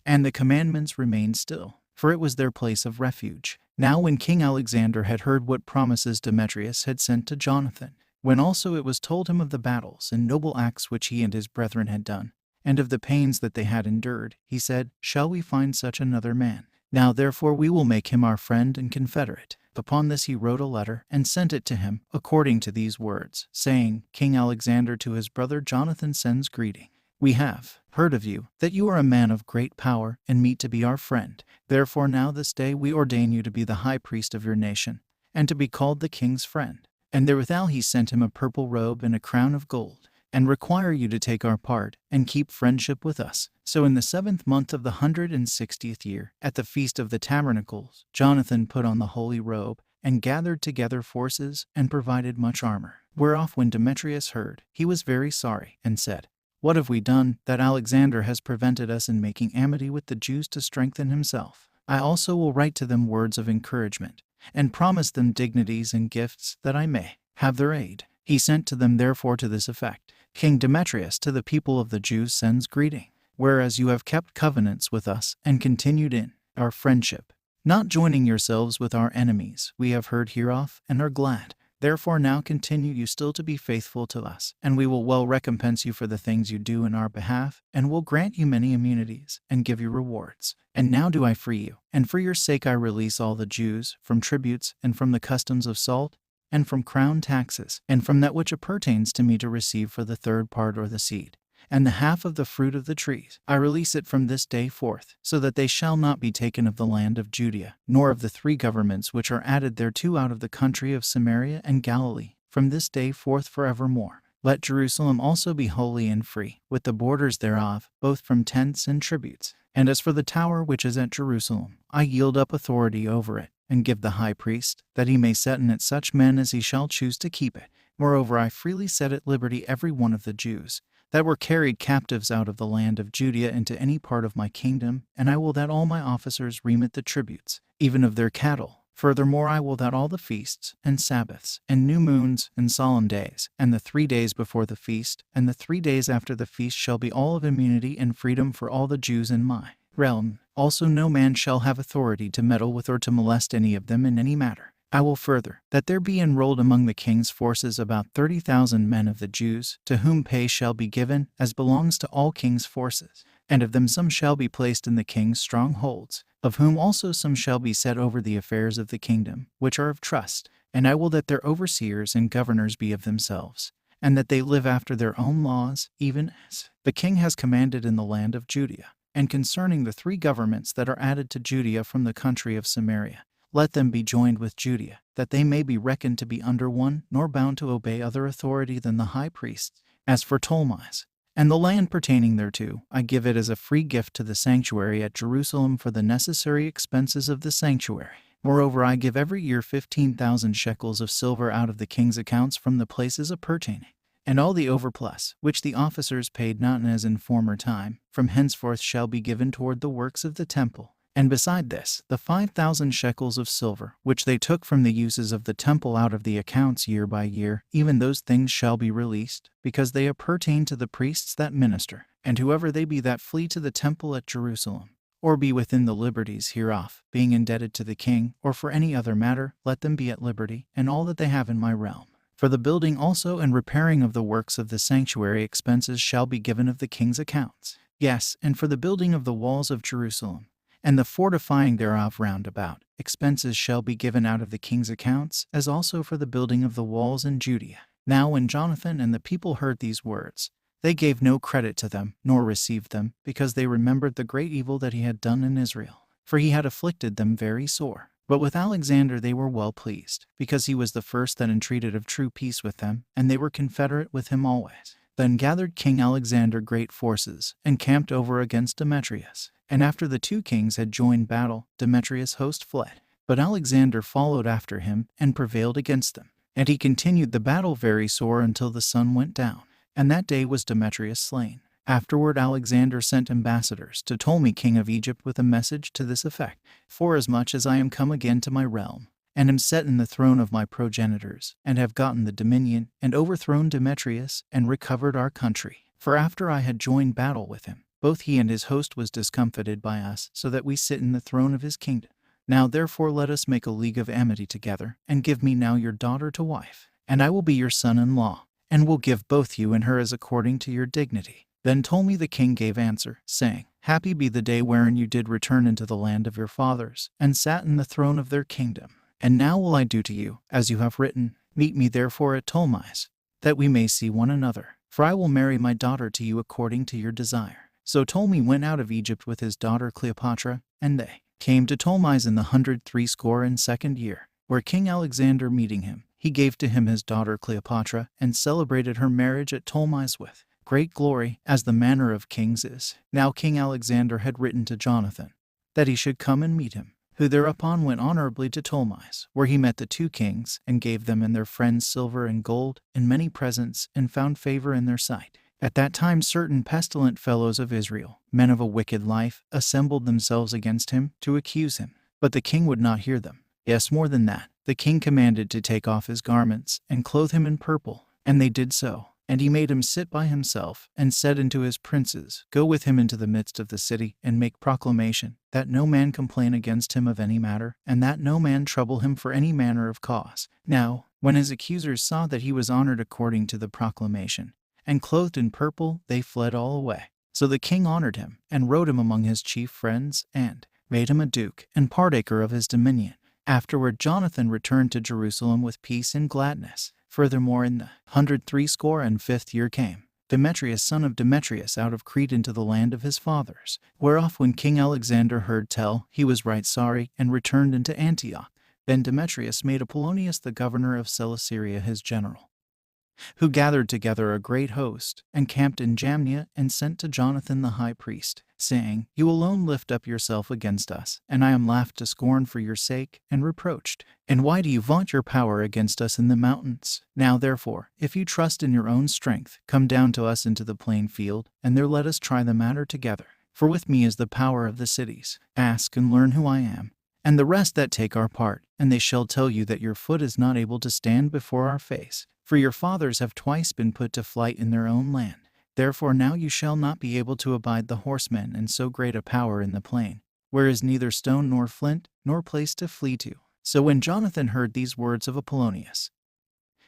and the commandments remained still, for it was their place of refuge. Now when King Alexander had heard what promises Demetrius had sent to Jonathan, when also it was told him of the battles and noble acts which he and his brethren had done, and of the pains that they had endured, he said, Shall we find such another man? Now therefore we will make him our friend and confederate. Upon this he wrote a letter, and sent it to him, according to these words, saying, King Alexander to his brother Jonathan sends greeting. We have heard of you, that you are a man of great power, and meet to be our friend. Therefore now this day we ordain you to be the high priest of your nation, and to be called the king's friend. And therewithal he sent him a purple robe and a crown of gold, and require you to take our part, and keep friendship with us. So in the 7th month of the 160th year, at the feast of the tabernacles, Jonathan put on the holy robe, and gathered together forces, and provided much armor. Whereof when Demetrius heard, he was very sorry, and said, What have we done, that Alexander has prevented us in making amity with the Jews to strengthen himself? I also will write to them words of encouragement, and promise them dignities and gifts, that I may have their aid. He sent to them therefore to this effect, King Demetrius to the people of the Jews sends greeting. whereas you have kept covenants with us and continued in our friendship, not joining yourselves with our enemies. We have heard hereof and are glad. Therefore now continue you still to be faithful to us, and we will well recompense you for the things you do in our behalf, and will grant you many immunities, and give you rewards. And now do I free you, and for your sake I release all the Jews, from tributes, and from the customs of salt, and from crown taxes, and from that which appertains to me to receive for the third part or the seed, and the half of the fruit of the trees. I release it from this day forth, so that they shall not be taken of the land of Judea, nor of the 3 governments which are added thereto out of the country of Samaria and Galilee, from this day forth forevermore. Let Jerusalem also be holy and free, with the borders thereof, both from tents and tributes. And as for the tower which is at Jerusalem, I yield up authority over it, and give the high priest, that he may set in it such men as he shall choose to keep it. Moreover, I freely set at liberty every one of the Jews that were carried captives out of the land of Judea into any part of my kingdom, and I will that all my officers remit the tributes, even of their cattle. Furthermore, I will that all the feasts, and Sabbaths, and new moons, and solemn days, and the 3 days before the feast, and the 3 days after the feast shall be all of immunity and freedom for all the Jews in my realm. Also no man shall have authority to meddle with or to molest any of them in any matter. I will further, that there be enrolled among the king's forces about 30,000 men of the Jews, to whom pay shall be given, as belongs to all king's forces. And of them some shall be placed in the king's strongholds, of whom also some shall be set over the affairs of the kingdom, which are of trust. And I will that their overseers and governors be of themselves, and that they live after their own laws, even as the king has commanded in the land of Judea. And concerning the 3 governments that are added to Judea from the country of Samaria, let them be joined with Judea, that they may be reckoned to be under one, nor bound to obey other authority than the high priests. As for Ptolemais, and the land pertaining thereto, I give it as a free gift to the sanctuary at Jerusalem for the necessary expenses of the sanctuary. Moreover, I give every year 15,000 shekels of silver out of the king's accounts from the places appertaining, and all the overplus, which the officers paid not as in former time, from henceforth shall be given toward the works of the temple. And beside this, the 5,000 shekels of silver, which they took from the uses of the temple out of the accounts year by year, even those things shall be released, because they appertain to the priests that minister, and whoever they be that flee to the temple at Jerusalem, or be within the liberties hereof, being indebted to the king, or for any other matter, let them be at liberty, and all that they have in my realm. For the building also and repairing of the works of the sanctuary expenses shall be given of the king's accounts. Yes, and for the building of the walls of Jerusalem, and the fortifying thereof round about, expenses shall be given out of the king's accounts, as also for the building of the walls in Judea. Now when Jonathan and the people heard these words, they gave no credit to them, nor received them, because they remembered the great evil that he had done in Israel. For he had afflicted them very sore. But with Alexander they were well pleased, because he was the first that entreated of true peace with them, and they were confederate with him always. Then gathered King Alexander great forces, and camped over against Demetrius. And after the 2 kings had joined battle, Demetrius' host fled. But Alexander followed after him, and prevailed against them. And he continued the battle very sore until the sun went down. And that day was Demetrius slain. Afterward Alexander sent ambassadors to Ptolemy king of Egypt with a message to this effect: Forasmuch as I am come again to my realm, and am set in the throne of my progenitors, and have gotten the dominion, and overthrown Demetrius, and recovered our country. For after I had joined battle with him, both he and his host was discomfited by us, so that we sit in the throne of his kingdom. Now therefore let us make a league of amity together, and give me now your daughter to wife, and I will be your son-in-law, and will give both you and her as according to your dignity. Then Ptolemy the king gave answer, saying, Happy be the day wherein you did return into the land of your fathers, and sat in the throne of their kingdom. And now will I do to you, as you have written. Meet me therefore at Ptolemais, that we may see one another. For I will marry my daughter to you according to your desire. So Ptolemy went out of Egypt with his daughter Cleopatra, and they came to Ptolemais in the 162nd year, where King Alexander meeting him, he gave to him his daughter Cleopatra, and celebrated her marriage at Ptolemais with great glory, as the manner of kings is. Now King Alexander had written to Jonathan, that he should come and meet him, who thereupon went honorably to Ptolemais, where he met the 2 kings, and gave them and their friends silver and gold, and many presents, and found favor in their sight. At that time certain pestilent fellows of Israel, men of a wicked life, assembled themselves against him, to accuse him. But the king would not hear them. Yes, more than that, the king commanded to take off his garments, and clothe him in purple. And they did so. And he made him sit by himself, and said unto his princes, Go with him into the midst of the city, and make proclamation, that no man complain against him of any matter, and that no man trouble him for any manner of cause. Now, when his accusers saw that he was honored according to the proclamation, and clothed in purple, they fled all away. So the king honored him, and wrote him among his chief friends, and made him a duke, and partaker of his dominion. Afterward Jonathan returned to Jerusalem with peace and gladness. Furthermore, in the 165th year came Demetrius son of Demetrius out of Crete into the land of his fathers, whereof when King Alexander heard tell, he was right sorry, and returned into Antioch. Then Demetrius made Apollonius the governor of Cilicia his general, who gathered together a great host, and camped in Jamnia, and sent to Jonathan the high priest, saying, You alone lift up yourself against us, and I am laughed to scorn for your sake, and reproached. And why do you vaunt your power against us in the mountains? Now therefore, if you trust in your own strength, come down to us into the plain field, and there let us try the matter together. For with me is the power of the cities. Ask and learn who I am, and the rest that take our part, and they shall tell you that your foot is not able to stand before our face. For your fathers have twice been put to flight in their own land. Therefore now you shall not be able to abide the horsemen and so great a power in the plain, where is neither stone nor flint, nor place to flee to. So when Jonathan heard these words of Apollonius,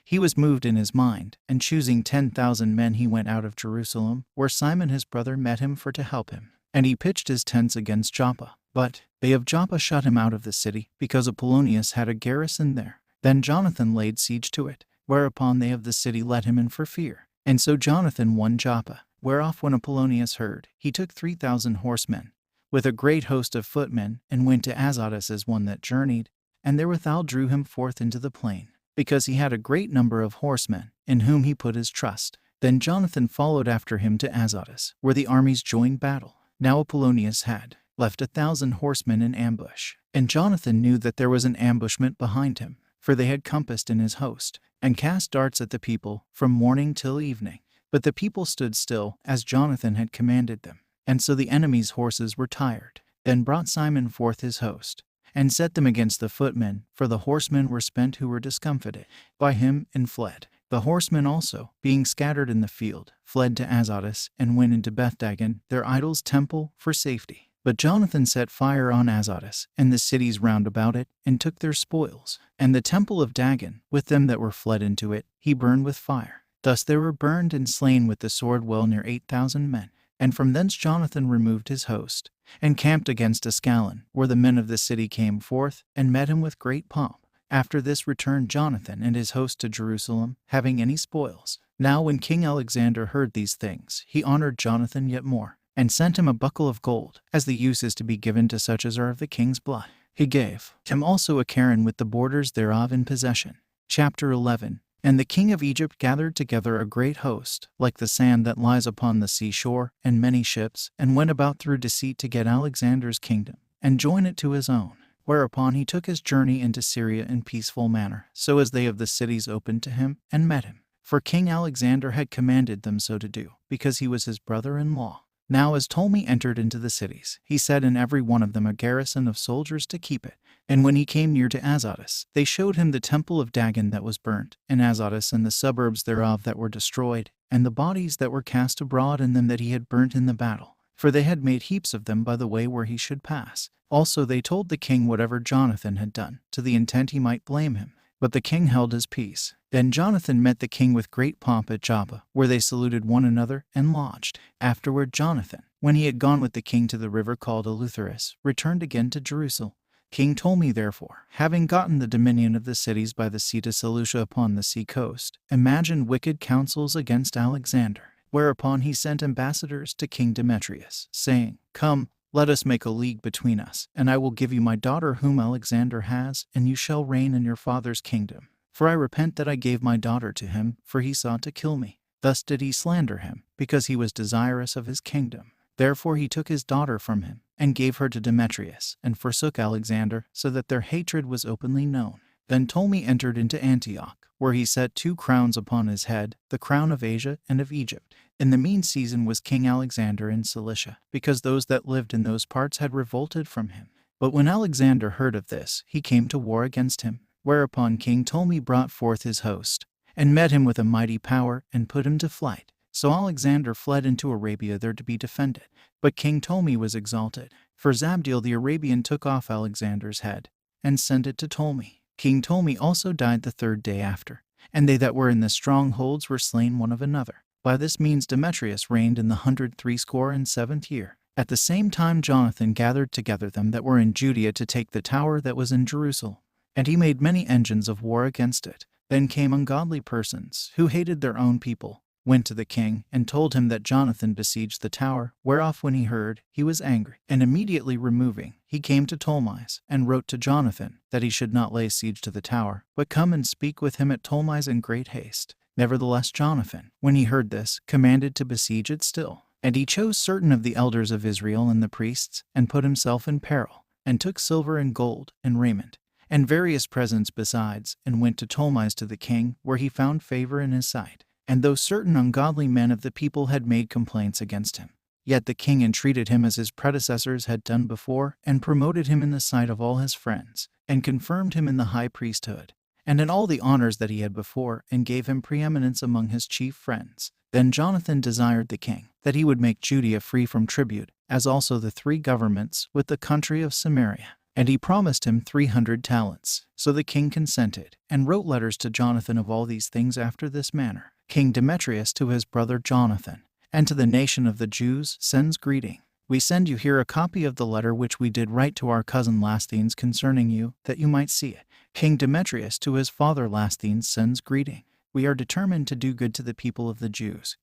he was moved in his mind, and choosing 10,000 men he went out of Jerusalem, where Simon his brother met him for to help him. And he pitched his tents against Joppa. But they of Joppa shut him out of the city, because Apollonius had a garrison there. Then Jonathan laid siege to it, whereupon they of the city let him in for fear. And so Jonathan won Joppa, whereof when Apollonius heard, he took 3,000 horsemen, with a great host of footmen, and went to Azotus as one that journeyed, and therewithal drew him forth into the plain, because he had a great number of horsemen, in whom he put his trust. Then Jonathan followed after him to Azotus, where the armies joined battle. Now Apollonius had left 1,000 horsemen in ambush, and Jonathan knew that there was an ambushment behind him, for they had compassed in his host, and cast darts at the people from morning till evening. But the people stood still, as Jonathan had commanded them. And so the enemy's horses were tired. Then brought Simon forth his host, and set them against the footmen, for the horsemen were spent who were discomfited by him, and fled. The horsemen also, being scattered in the field, fled to Azotus, and went into Bethdagon, their idol's temple, for safety. But Jonathan set fire on Azotus, and the cities round about it, and took their spoils. And the temple of Dagon, with them that were fled into it, he burned with fire. Thus there were burned and slain with the sword well near 8,000 men. And from thence Jonathan removed his host, and camped against Ascalon, where the men of the city came forth, and met him with great pomp. After this returned Jonathan and his host to Jerusalem, having any spoils. Now when King Alexander heard these things, he honored Jonathan yet more, and sent him a buckle of gold, as the use is to be given to such as are of the king's blood. He gave him also a cairn with the borders thereof in possession. Chapter 11. And the king of Egypt gathered together a great host, like the sand that lies upon the seashore, and many ships, and went about through deceit to get Alexander's kingdom, and join it to his own. Whereupon he took his journey into Syria in peaceful manner, so as they of the cities opened to him, and met him. For King Alexander had commanded them so to do, because he was his brother-in-law. Now as Ptolemy entered into the cities, he set in every one of them a garrison of soldiers to keep it. And when he came near to Azotus, they showed him the temple of Dagon that was burnt, and Azotus and the suburbs thereof that were destroyed, and the bodies that were cast abroad in them that he had burnt in the battle. For they had made heaps of them by the way where he should pass. Also they told the king whatever Jonathan had done, to the intent he might blame him. But the king held his peace. Then Jonathan met the king with great pomp at Joppa, where they saluted one another, and lodged. Afterward Jonathan, when he had gone with the king to the river called Eleutherus, returned again to Jerusalem. King Ptolemy therefore, having gotten the dominion of the cities by the sea to Seleucia upon the sea coast, imagined wicked counsels against Alexander. Whereupon he sent ambassadors to King Demetrius, saying, Come, let us make a league between us, and I will give you my daughter whom Alexander has, and you shall reign in your father's kingdom. For I repent that I gave my daughter to him, for he sought to kill me. Thus did he slander him, because he was desirous of his kingdom. Therefore he took his daughter from him, and gave her to Demetrius, and forsook Alexander, so that their hatred was openly known. Then Ptolemy entered into Antioch, where he set 2 crowns upon his head, the crown of Asia and of Egypt. In the mean season was King Alexander in Cilicia, because those that lived in those parts had revolted from him. But when Alexander heard of this, he came to war against him. Whereupon King Ptolemy brought forth his host, and met him with a mighty power, and put him to flight. So Alexander fled into Arabia there to be defended. But King Ptolemy was exalted, for Zabdiel the Arabian took off Alexander's head, and sent it to Ptolemy. King Ptolemy also died the third day after, and they that were in the strongholds were slain one of another. By this means Demetrius reigned in the 167th year. At the same time Jonathan gathered together them that were in Judea to take the tower that was in Jerusalem, and he made many engines of war against it. Then came ungodly persons, who hated their own people, went to the king, and told him that Jonathan besieged the tower, whereof when he heard, he was angry. And immediately removing, he came to Ptolemais, and wrote to Jonathan, that he should not lay siege to the tower, but come and speak with him at Ptolemais in great haste. Nevertheless Jonathan, when he heard this, commanded to besiege it still. And he chose certain of the elders of Israel and the priests, and put himself in peril, and took silver and gold, and raiment, and various presents besides, and went to Ptolemais to the king, where he found favor in his sight. And though certain ungodly men of the people had made complaints against him, yet the king entreated him as his predecessors had done before, and promoted him in the sight of all his friends, and confirmed him in the high priesthood, and in all the honors that he had before, and gave him preeminence among his chief friends. Then Jonathan desired the king that he would make Judea free from tribute, as also the 3 governments with the country of Samaria. And he promised him 300 talents. So the king consented, and wrote letters to Jonathan of all these things after this manner. King Demetrius to his brother Jonathan, and to the nation of the Jews, sends greeting. We send you here a copy of the letter which we did write to our cousin Lasthenes concerning you, that you might see it. King Demetrius to his father Lasthenes sends greeting. We are determined to do good to the people of the Jews,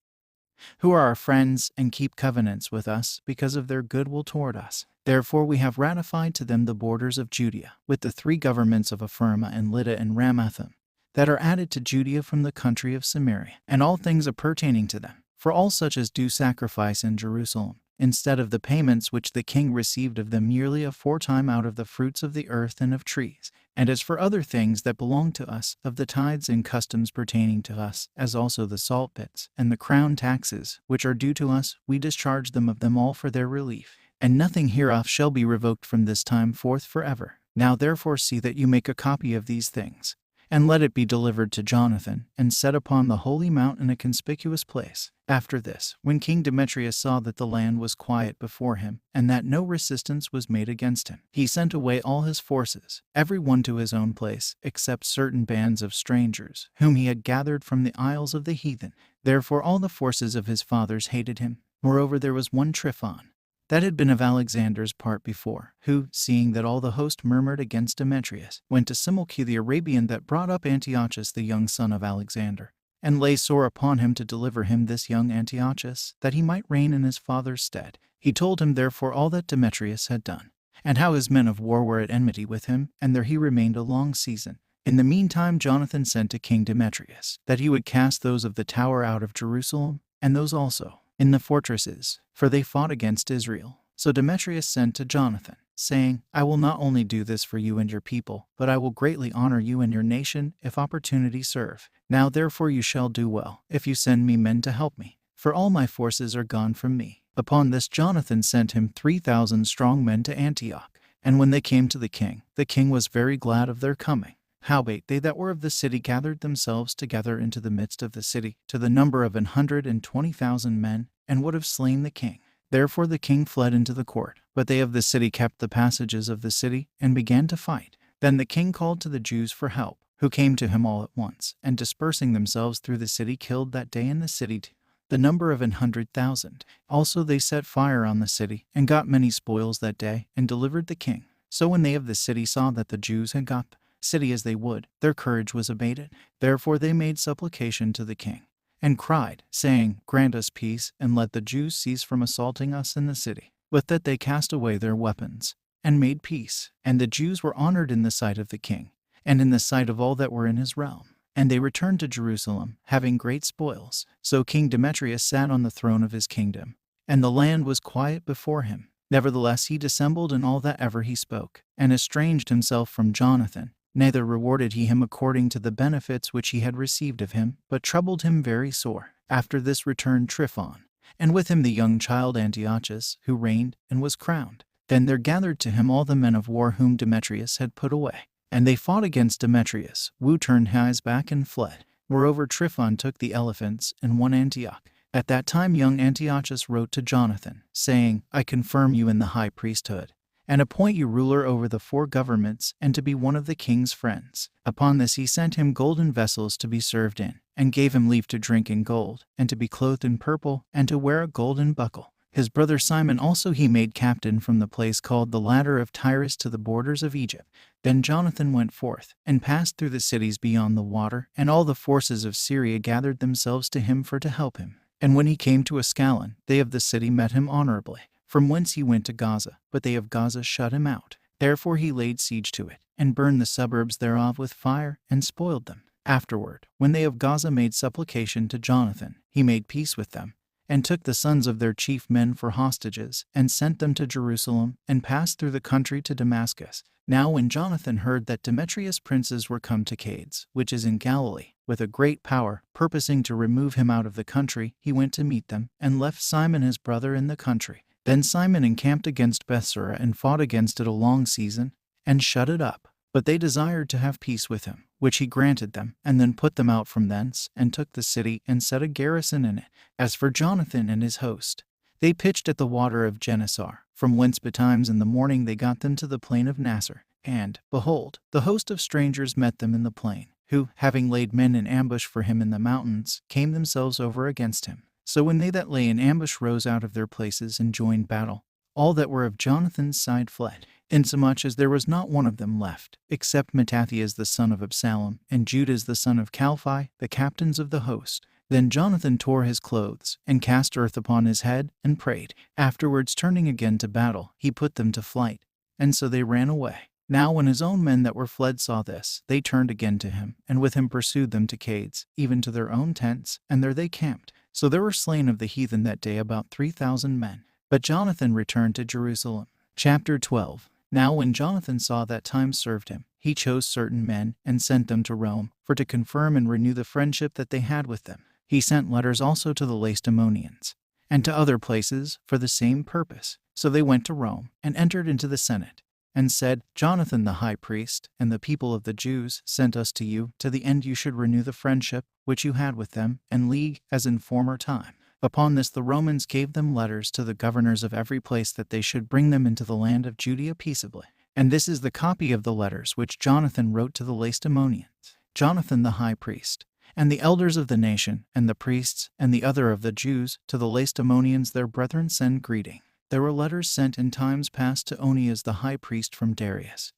who are our friends, and keep covenants with us, because of their goodwill toward us. Therefore we have ratified to them the borders of Judea, with the 3 governments of Ephraim and Lydda and Ramathaim, that are added to Judea from the country of Samaria, and all things appertaining to them, for all such as do sacrifice in Jerusalem, instead of the payments which the king received of them yearly aforetime out of the fruits of the earth and of trees. And as for other things that belong to us, of the tithes and customs pertaining to us, as also the salt pits, and the crown taxes, which are due to us, we discharge them of them all for their relief. And nothing hereof shall be revoked from this time forth forever. Now therefore see that you make a copy of these things, and let it be delivered to Jonathan, and set upon the holy mount in a conspicuous place. After this, when King Demetrius saw that the land was quiet before him, and that no resistance was made against him, he sent away all his forces, every one to his own place, except certain bands of strangers, whom he had gathered from the isles of the heathen. Therefore all the forces of his fathers hated him. Moreover there was one Tryphon, that had been of Alexander's part before, who, seeing that all the host murmured against Demetrius, went to Seleucid the Arabian that brought up Antiochus the young son of Alexander, and lay sore upon him to deliver him this young Antiochus, that he might reign in his father's stead. He told him therefore all that Demetrius had done, and how his men of war were at enmity with him, and there he remained a long season. In the meantime Jonathan sent to King Demetrius, that he would cast those of the tower out of Jerusalem, and those also in the fortresses, for they fought against Israel. So Demetrius sent to Jonathan, saying, I will not only do this for you and your people, but I will greatly honor you and your nation, if opportunity serve. Now therefore you shall do well, if you send me men to help me, for all my forces are gone from me. Upon this Jonathan sent him 3,000 strong men to Antioch, and when they came to the king was very glad of their coming. Howbeit they that were of the city gathered themselves together into the midst of the city, to the number of 120,000 men, and would have slain the king. Therefore the king fled into the court, but they of the city kept the passages of the city, and began to fight. Then the king called to the Jews for help, who came to him all at once, and dispersing themselves through the city killed that day in the city the number of 100,000. Also they set fire on the city, and got many spoils that day, and delivered the king. So when they of the city saw that the Jews had got the city as they would, their courage was abated. Therefore they made supplication to the king, and cried, saying, Grant us peace, and let the Jews cease from assaulting us in the city. With that they cast away their weapons, and made peace. And the Jews were honored in the sight of the king, and in the sight of all that were in his realm. And they returned to Jerusalem, having great spoils. So King Demetrius sat on the throne of his kingdom, and the land was quiet before him. Nevertheless he dissembled in all that ever he spoke, and estranged himself from Jonathan. Neither rewarded he him according to the benefits which he had received of him, but troubled him very sore. After this returned Tryphon, and with him the young child Antiochus, who reigned, and was crowned. Then there gathered to him all the men of war whom Demetrius had put away. And they fought against Demetrius, who turned his back and fled. Moreover, Tryphon took the elephants and won Antioch. At that time young Antiochus wrote to Jonathan, saying, I confirm you in the high priesthood, and appoint you ruler over the 4 governments, and to be one of the king's friends. Upon this he sent him golden vessels to be served in, and gave him leave to drink in gold, and to be clothed in purple, and to wear a golden buckle. His brother Simon also he made captain from the place called the Ladder of Tyrus to the borders of Egypt. Then Jonathan went forth, and passed through the cities beyond the water, and all the forces of Syria gathered themselves to him for to help him. And when he came to Ascalon, they of the city met him honorably, from whence he went to Gaza, but they of Gaza shut him out. Therefore he laid siege to it, and burned the suburbs thereof with fire, and spoiled them. Afterward, when they of Gaza made supplication to Jonathan, he made peace with them, and took the sons of their chief men for hostages, and sent them to Jerusalem, and passed through the country to Damascus. Now when Jonathan heard that Demetrius' princes were come to Cades, which is in Galilee, with a great power, purposing to remove him out of the country, he went to meet them, and left Simon his brother in the country. Then Simon encamped against Bethsura, and fought against it a long season, and shut it up. But they desired to have peace with him, which he granted them, and then put them out from thence, and took the city, and set a garrison in it. As for Jonathan and his host, they pitched at the water of Genesar, from whence betimes in the morning they got them to the plain of Nasser. And, behold, the host of strangers met them in the plain, who, having laid men in ambush for him in the mountains, came themselves over against him. So when they that lay in ambush rose out of their places and joined battle, all that were of Jonathan's side fled, insomuch as there was not one of them left, except Mattathias the son of Absalom, and Judas the son of Chalphi, the captains of the host. Then Jonathan tore his clothes, and cast earth upon his head, and prayed. Afterwards turning again to battle, he put them to flight, and so they ran away. Now when his own men that were fled saw this, they turned again to him, and with him pursued them to Cades, even to their own tents, and there they camped. So there were slain of the heathen that day about 3,000 men. But Jonathan returned to Jerusalem. Chapter 12. Now when Jonathan saw that time served him, he chose certain men, and sent them to Rome, for to confirm and renew the friendship that they had with them. He sent letters also to the Lacedaemonians, and to other places, for the same purpose. So they went to Rome, and entered into the Senate, and said, Jonathan the high priest, and the people of the Jews, sent us to you, to the end you should renew the friendship which you had with them, and league, as in former time. Upon this the Romans gave them letters to the governors of every place that they should bring them into the land of Judea peaceably. And this is the copy of the letters which Jonathan wrote to the Lacedaemonians. Jonathan the high priest, and the elders of the nation, and the priests, and the other of the Jews, to the Lacedaemonians their brethren send greeting. There were letters sent in times past to Onias the high priest from Darius,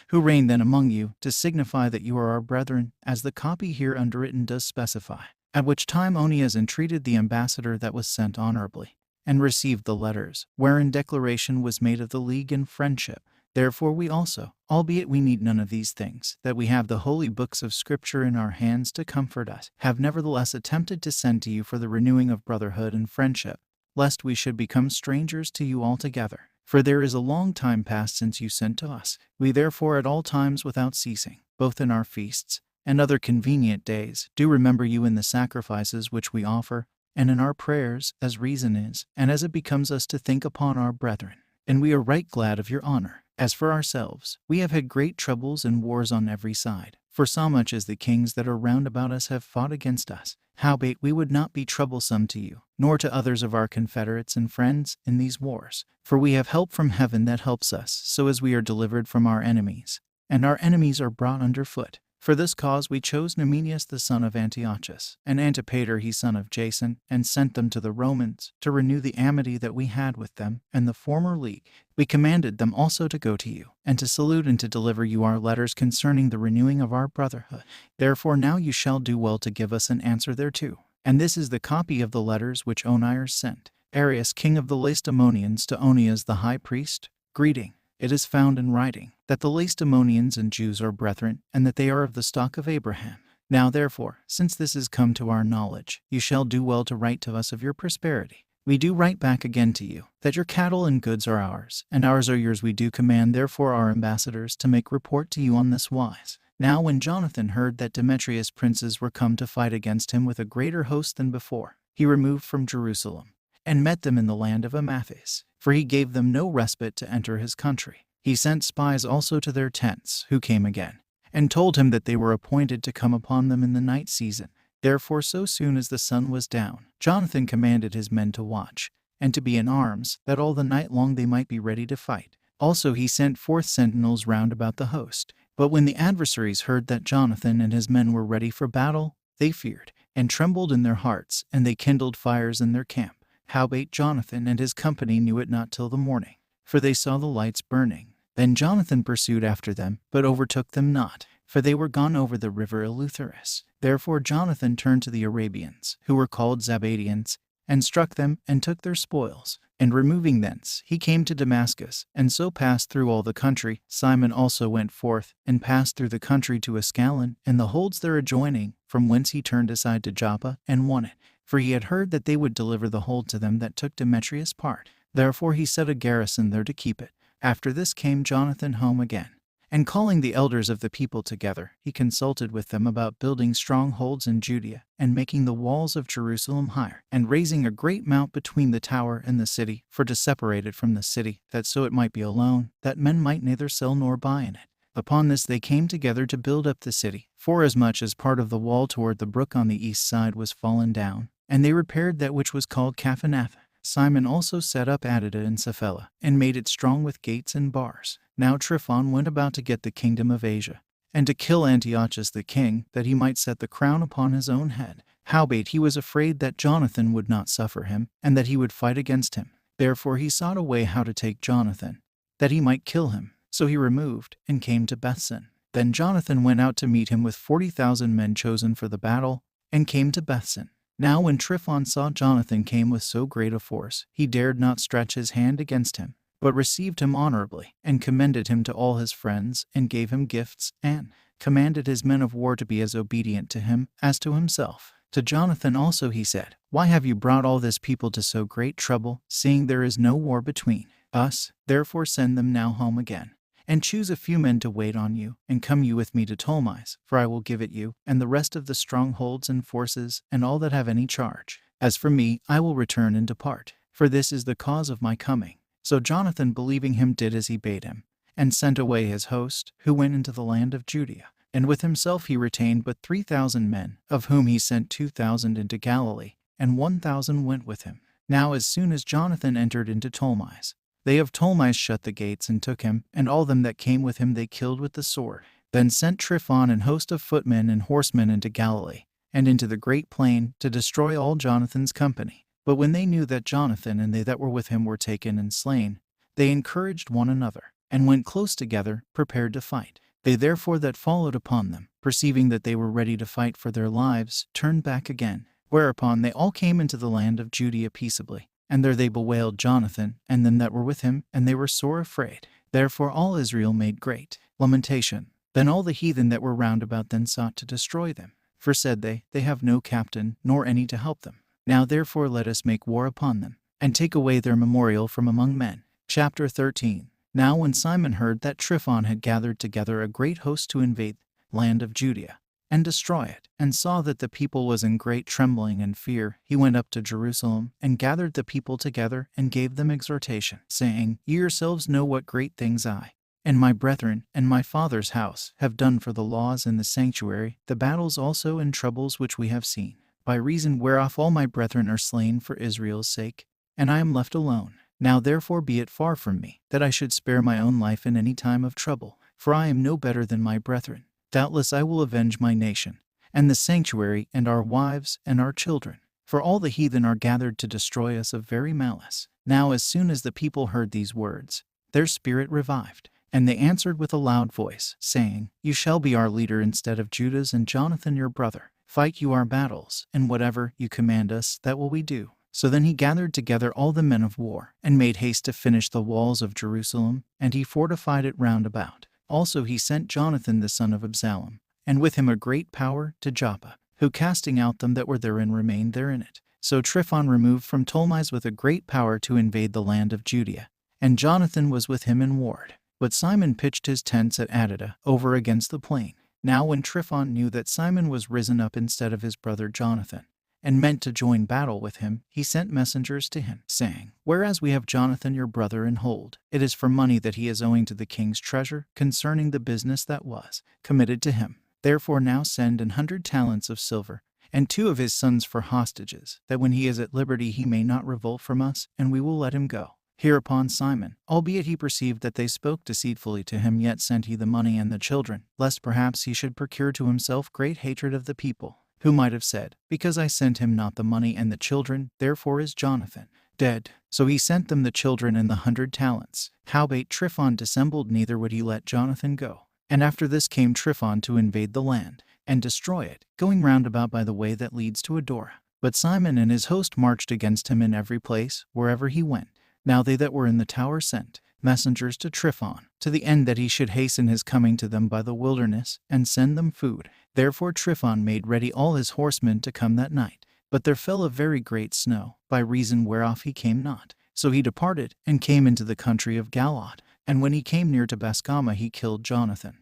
who reigned then among you, to signify that you are our brethren, as the copy here underwritten does specify. At which time Onias entreated the ambassador that was sent honorably, and received the letters, wherein declaration was made of the league and friendship. Therefore we also, albeit we need none of these things, that we have the holy books of Scripture in our hands to comfort us, have nevertheless attempted to send to you for the renewing of brotherhood and friendship, lest we should become strangers to you altogether. For there is a long time past since you sent to us. We therefore at all times without ceasing, both in our feasts and other convenient days, do remember you in the sacrifices which we offer, and in our prayers, as reason is, and as it becomes us to think upon our brethren. And we are right glad of your honor. As for ourselves, we have had great troubles and wars on every side, for so much as the kings that are round about us have fought against us. Howbeit we would not be troublesome to you, nor to others of our confederates and friends, in these wars. For we have help from heaven that helps us, so as we are delivered from our enemies, and our enemies are brought under foot. For this cause we chose Numenius the son of Antiochus, and Antipater he son of Jason, and sent them to the Romans, to renew the amity that we had with them, and the former league. We commanded them also to go to you, and to salute and to deliver you our letters concerning the renewing of our brotherhood. Therefore now you shall do well to give us an answer thereto. And this is the copy of the letters which Onias sent. Arius king of the Lacedaemonians to Onias the high priest, greeting. It is found in writing, that the Lacedaemonians and Jews are brethren, and that they are of the stock of Abraham. Now therefore, since this is come to our knowledge, you shall do well to write to us of your prosperity. We do write back again to you, that your cattle and goods are ours, and ours are yours. We do command therefore our ambassadors to make report to you on this wise. Now when Jonathan heard that Demetrius' princes were come to fight against him with a greater host than before, he removed from Jerusalem, and met them in the land of Amathus, for he gave them no respite to enter his country. He sent spies also to their tents, who came again, and told him that they were appointed to come upon them in the night season. Therefore, so soon as the sun was down, Jonathan commanded his men to watch, and to be in arms, that all the night long they might be ready to fight. Also he sent forth sentinels round about the host. But when the adversaries heard that Jonathan and his men were ready for battle, they feared, and trembled in their hearts, and they kindled fires in their camp. Howbeit Jonathan and his company knew it not till the morning, for they saw the lights burning. Then Jonathan pursued after them, but overtook them not, for they were gone over the river Eleutherus. Therefore Jonathan turned to the Arabians, who were called Zabadians, and struck them, and took their spoils. And removing thence, he came to Damascus, and so passed through all the country. Simon also went forth, and passed through the country to Ascalon, and the holds there adjoining, from whence he turned aside to Joppa, and won it. For he had heard that they would deliver the hold to them that took Demetrius' part. Therefore he set a garrison there to keep it. After this came Jonathan home again. And calling the elders of the people together, he consulted with them about building strongholds in Judea, and making the walls of Jerusalem higher, and raising a great mount between the tower and the city, for to separate it from the city, that so it might be alone, that men might neither sell nor buy in it. Upon this they came together to build up the city, forasmuch as part of the wall toward the brook on the east side was fallen down, and they repaired that which was called Caphanatha. Simon also set up Adada and Sapphela, and made it strong with gates and bars. Now Tryphon went about to get the kingdom of Asia, and to kill Antiochus the king, that he might set the crown upon his own head. Howbeit he was afraid that Jonathan would not suffer him, and that he would fight against him. Therefore he sought a way how to take Jonathan, that he might kill him. So he removed, and came to Bethsan. Then Jonathan went out to meet him with 40,000 men chosen for the battle, and came to Bethsan. Now when Tryphon saw Jonathan came with so great a force, he dared not stretch his hand against him, but received him honorably, and commended him to all his friends, and gave him gifts, and commanded his men of war to be as obedient to him as to himself. To Jonathan also he said, Why have you brought all this people to so great trouble, seeing there is no war between us? Therefore send them now home again, and choose a few men to wait on you, and come you with me to Ptolemais, for I will give it you, and the rest of the strongholds and forces, and all that have any charge. As for me, I will return and depart, for this is the cause of my coming. So Jonathan, believing him, did as he bade him, and sent away his host, who went into the land of Judea. And with himself he retained but 3,000 men, of whom he sent 2,000 into Galilee, and 1,000 went with him. Now as soon as Jonathan entered into Ptolemais, they of Ptolemais shut the gates and took him, and all them that came with him they killed with the sword. Then sent Tryphon an host of footmen and horsemen into Galilee, and into the great plain, to destroy all Jonathan's company. But when they knew that Jonathan and they that were with him were taken and slain, they encouraged one another, and went close together, prepared to fight. They therefore that followed upon them, perceiving that they were ready to fight for their lives, turned back again. Whereupon they all came into the land of Judea peaceably. And there they bewailed Jonathan, and them that were with him, and they were sore afraid. Therefore all Israel made great lamentation. Then all the heathen that were round about then sought to destroy them. For said they have no captain, nor any to help them. Now therefore let us make war upon them, and take away their memorial from among men. Chapter 13. Now when Simon heard that Tryphon had gathered together a great host to invade the land of Judea, and destroy it, and saw that the people was in great trembling and fear, he went up to Jerusalem, and gathered the people together, and gave them exhortation, saying, Ye yourselves know what great things I, and my brethren, and my father's house, have done for the laws in the sanctuary, the battles also and troubles which we have seen, by reason whereof all my brethren are slain for Israel's sake, and I am left alone. Now therefore be it far from me, that I should spare my own life in any time of trouble, for I am no better than my brethren. Doubtless I will avenge my nation, and the sanctuary, and our wives, and our children. For all the heathen are gathered to destroy us of very malice. Now as soon as the people heard these words, their spirit revived, and they answered with a loud voice, saying, You shall be our leader instead of Judas and Jonathan your brother. Fight you our battles, and whatever you command us, that will we do. So then he gathered together all the men of war, and made haste to finish the walls of Jerusalem, and he fortified it round about. Also he sent Jonathan the son of Absalom, and with him a great power, to Joppa, who casting out them that were therein remained there in it. So Tryphon removed from Ptolemais with a great power to invade the land of Judea, and Jonathan was with him in ward. But Simon pitched his tents at Adada, over against the plain. Now when Tryphon knew that Simon was risen up instead of his brother Jonathan, and meant to join battle with him, he sent messengers to him, saying, "Whereas we have Jonathan your brother in hold, it is for money that he is owing to the king's treasure concerning the business that was committed to him. Therefore now send 100 talents of silver, and 2 of his sons for hostages, that when he is at liberty he may not revolt from us, and we will let him go." Hereupon Simon, albeit he perceived that they spoke deceitfully to him, yet sent he the money and the children, lest perhaps he should procure to himself great hatred of the people, who might have said, "Because I sent him not the money and the children, therefore is Jonathan dead." So he sent them the children and the 100 talents. Howbeit Tryphon dissembled, neither would he let Jonathan go. And after this came Tryphon to invade the land, and destroy it, going round about by the way that leads to Adora. But Simon and his host marched against him in every place, wherever he went. Now they that were in the tower sent messengers to Tryphon, to the end that he should hasten his coming to them by the wilderness, and send them food. Therefore Tryphon made ready all his horsemen to come that night. But there fell a very great snow, by reason whereof he came not. So he departed, and came into the country of Galaad. And when he came near to Bascama, he killed Jonathan,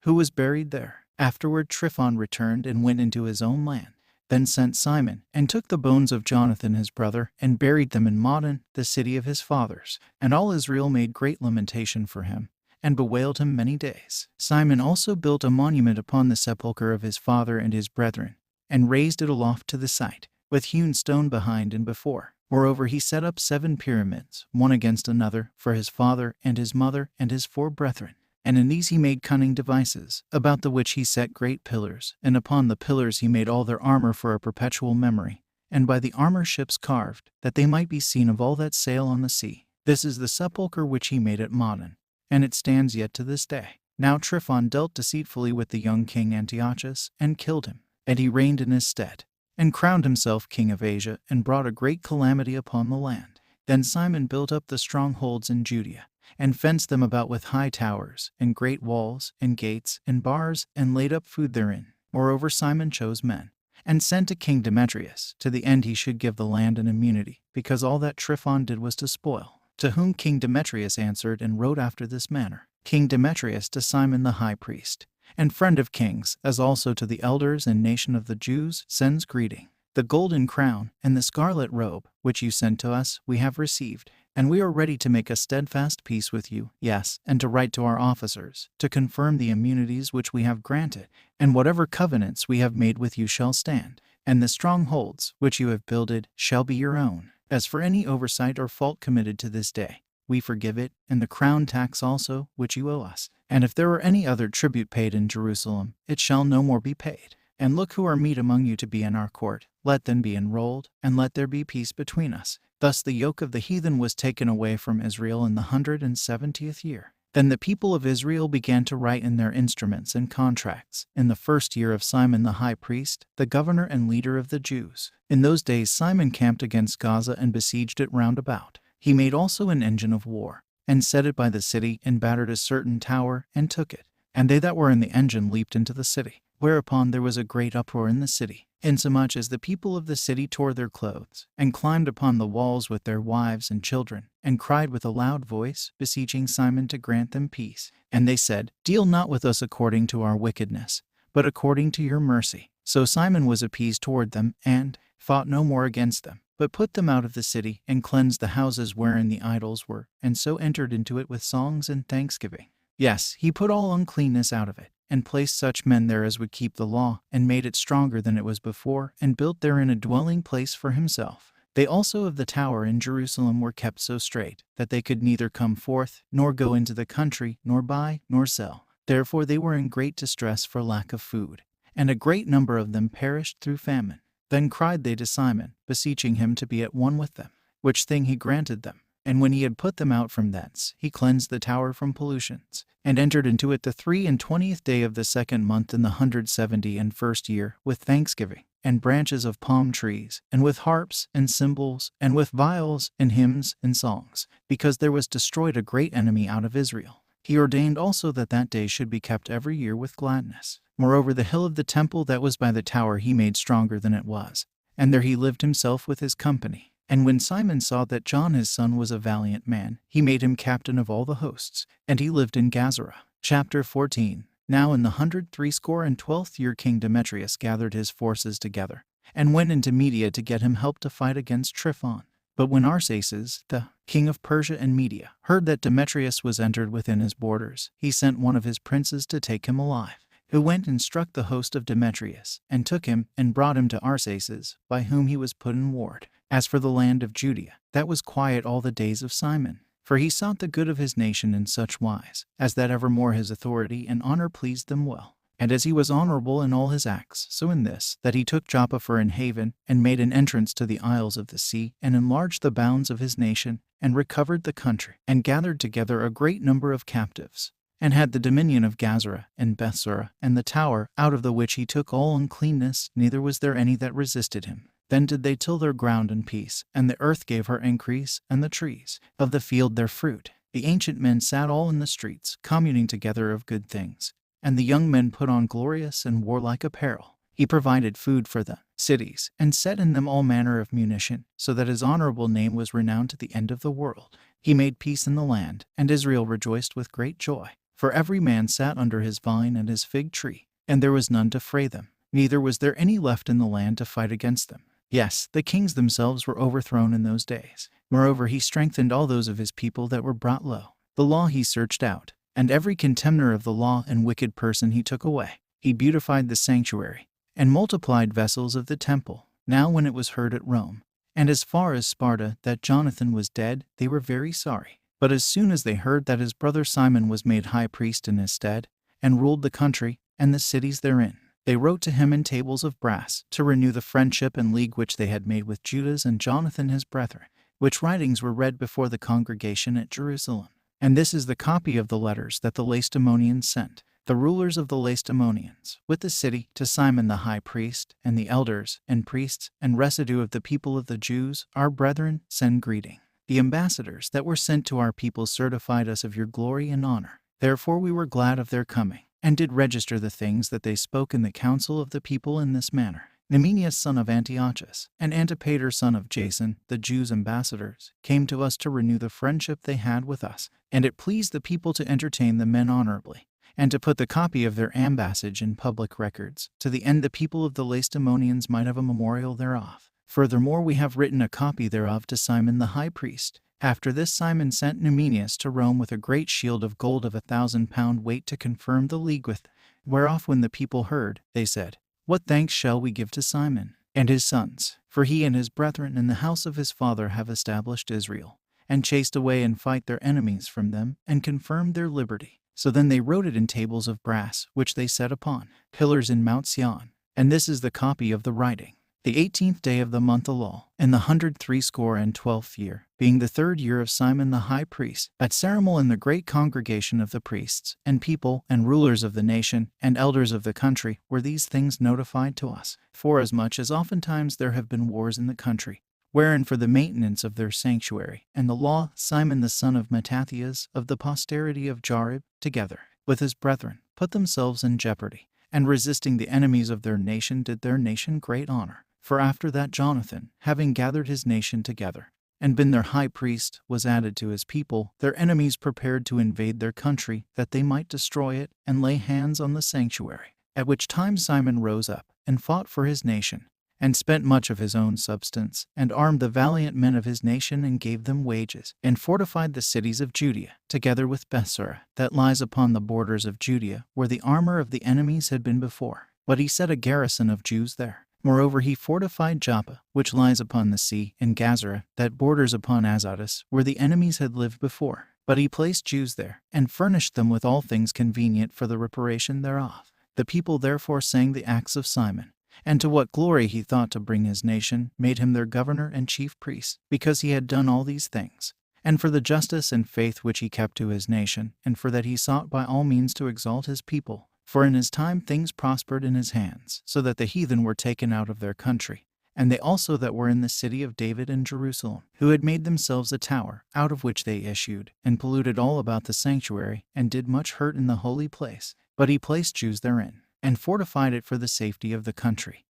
who was buried there. Afterward Tryphon returned and went into his own land. Then sent Simon, and took the bones of Jonathan his brother, and buried them in Modin, the city of his fathers. And all Israel made great lamentation for him, and bewailed him many days. Simon also built a monument upon the sepulchre of his father and his brethren, and raised it aloft to the sight, with hewn stone behind and before. Moreover he set up 7 pyramids, one against another, for his father and his mother and his 4 brethren. And in these he made cunning devices, about the which he set great pillars, and upon the pillars he made all their armor for a perpetual memory, and by the armor ships carved, that they might be seen of all that sail on the sea. This is the sepulchre which he made at Modin, and it stands yet to this day. Now Tryphon dealt deceitfully with the young king Antiochus, and killed him, and he reigned in his stead, and crowned himself king of Asia, and brought a great calamity upon the land. Then Simon built up the strongholds in Judea, and fenced them about with high towers, and great walls, and gates, and bars, and laid up food therein. Moreover Simon chose men, and sent to King Demetrius, to the end he should give the land an immunity, because all that Tryphon did was to spoil. To whom King Demetrius answered and wrote after this manner: King Demetrius to Simon the high priest, and friend of kings, as also to the elders and nation of the Jews, sends greeting. The golden crown and the scarlet robe, which you sent to us, we have received, and we are ready to make a steadfast peace with you, yes, and to write to our officers, to confirm the immunities which we have granted, and whatever covenants we have made with you shall stand, and the strongholds which you have builded shall be your own. As for any oversight or fault committed to this day, we forgive it, and the crown tax also, which you owe us. And if there are any other tribute paid in Jerusalem, it shall no more be paid. And look who are meet among you to be in our court, let them be enrolled, and let there be peace between us. Thus the yoke of the heathen was taken away from Israel in the 170th year. Then the people of Israel began to write in their instruments and contracts, in the 1st year of Simon the high priest, the governor and leader of the Jews. In those days Simon camped against Gaza and besieged it round about. He made also an engine of war, and set it by the city, and battered a certain tower, and took it. And they that were in the engine leaped into the city. Whereupon there was a great uproar in the city, insomuch as the people of the city tore their clothes, and climbed upon the walls with their wives and children, and cried with a loud voice, beseeching Simon to grant them peace. And they said, Deal not with us according to our wickedness, but according to your mercy. So Simon was appeased toward them, and fought no more against them, but put them out of the city, and cleansed the houses wherein the idols were, and so entered into it with songs and thanksgiving. Yes, he put all uncleanness out of it, and placed such men there as would keep the law, and made it stronger than it was before, and built therein a dwelling place for himself. They also of the tower in Jerusalem were kept so strait, that they could neither come forth, nor go into the country, nor buy, nor sell. Therefore they were in great distress for lack of food, and a great number of them perished through famine. Then cried they to Simon, beseeching him to be at one with them, which thing he granted them. And when he had put them out from thence, he cleansed the tower from pollutions, and entered into it the 23rd day of the 2nd month in the 171st year, with thanksgiving, and branches of palm trees, and with harps, and cymbals, and with viols, and hymns, and songs, because there was destroyed a great enemy out of Israel. He ordained also that that day should be kept every year with gladness. Moreover the hill of the temple that was by the tower he made stronger than it was, and there he lived himself with his company. And when Simon saw that John his son was a valiant man, he made him captain of all the hosts, and he lived in Gazara. Chapter 14. Now in the 163th year King Demetrius gathered his forces together, and went into Media to get him help to fight against Tryphon. But when Arsaces, the king of Persia and Media, heard that Demetrius was entered within his borders, he sent one of his princes to take him alive, who went and struck the host of Demetrius, and took him and brought him to Arsaces, by whom he was put in ward. As for the land of Judea, that was quiet all the days of Simon, for he sought the good of his nation in such wise, as that evermore his authority and honor pleased them well. And as he was honorable in all his acts, so in this, that he took Joppa for an haven, and made an entrance to the isles of the sea, and enlarged the bounds of his nation, and recovered the country, and gathered together a great number of captives, and had the dominion of Gazara, and Bethsura, and the tower, out of the which he took all uncleanness, neither was there any that resisted him. Then did they till their ground in peace, and the earth gave her increase, and the trees of the field their fruit. The ancient men sat all in the streets, communing together of good things, and the young men put on glorious and warlike apparel. He provided food for the cities, and set in them all manner of munition, so that his honorable name was renowned to the end of the world. He made peace in the land, and Israel rejoiced with great joy. For every man sat under his vine and his fig tree, and there was none to fray them, neither was there any left in the land to fight against them. Yes, the kings themselves were overthrown in those days. Moreover, he strengthened all those of his people that were brought low. The law he searched out, and every contemner of the law and wicked person he took away. He beautified the sanctuary, and multiplied vessels of the temple. Now when it was heard at Rome, and as far as Sparta, that Jonathan was dead, they were very sorry. But as soon as they heard that his brother Simon was made high priest in his stead, and ruled the country, and the cities therein, they wrote to him in tables of brass, to renew the friendship and league which they had made with Judas and Jonathan his brethren, which writings were read before the congregation at Jerusalem. And this is the copy of the letters that the Lacedaemonians sent, the rulers of the Lacedaemonians, with the city, to Simon the high priest, and the elders, and priests, and residue of the people of the Jews, our brethren, send greeting. The ambassadors that were sent to our people certified us of your glory and honor. Therefore we were glad of their coming, and did register the things that they spoke in the council of the people in this manner. Nemenius son of Antiochus, and Antipater son of Jason, the Jews' ambassadors, came to us to renew the friendship they had with us, and it pleased the people to entertain the men honorably, and to put the copy of their ambassage in public records, to the end the people of the Lacedaemonians might have a memorial thereof. Furthermore, we have written a copy thereof to Simon the high priest. After this Simon sent Nemenius to Rome with a great shield of gold of 1,000 pound weight to confirm the league with, whereof when the people heard, they said, What thanks shall we give to Simon and his sons? For he and his brethren in the house of his father have established Israel, and chased away and fight their enemies from them, and confirmed their liberty. So then they wrote it in tables of brass, which they set upon pillars in Mount Sion. And this is the copy of the writing. The 18th day of the month Elul, in the 112th year, being the 3rd year of Simon the high priest, at Saramel in the great congregation of the priests, and people, and rulers of the nation, and elders of the country, were these things notified to us. Forasmuch as oftentimes there have been wars in the country, wherein for the maintenance of their sanctuary, and the law, Simon the son of Mattathias, of the posterity of Jarib, together with his brethren, put themselves in jeopardy, and resisting the enemies of their nation did their nation great honor. For after that Jonathan, having gathered his nation together, and been their high priest, was added to his people, their enemies prepared to invade their country, that they might destroy it, and lay hands on the sanctuary. At which time Simon rose up, and fought for his nation, and spent much of his own substance, and armed the valiant men of his nation, and gave them wages, and fortified the cities of Judea, together with Bethsura, that lies upon the borders of Judea, where the armor of the enemies had been before. But he set a garrison of Jews there. Moreover, he fortified Joppa, which lies upon the sea, and Gazara, that borders upon Azotus, where the enemies had lived before. But he placed Jews there, and furnished them with all things convenient for the reparation thereof. The people therefore sang the acts of Simon, and to what glory he thought to bring his nation, made him their governor and chief priest, because he had done all these things, and for the justice and faith which he kept to his nation, and for that he sought by all means to exalt his people. For in his time things prospered in his hands, so that the heathen were taken out of their country, and they also that were in the city of David and Jerusalem, who had made themselves a tower, out of which they issued, and polluted all about the sanctuary, and did much hurt in the holy place. But he placed Jews therein, and fortified it for the safety of the country,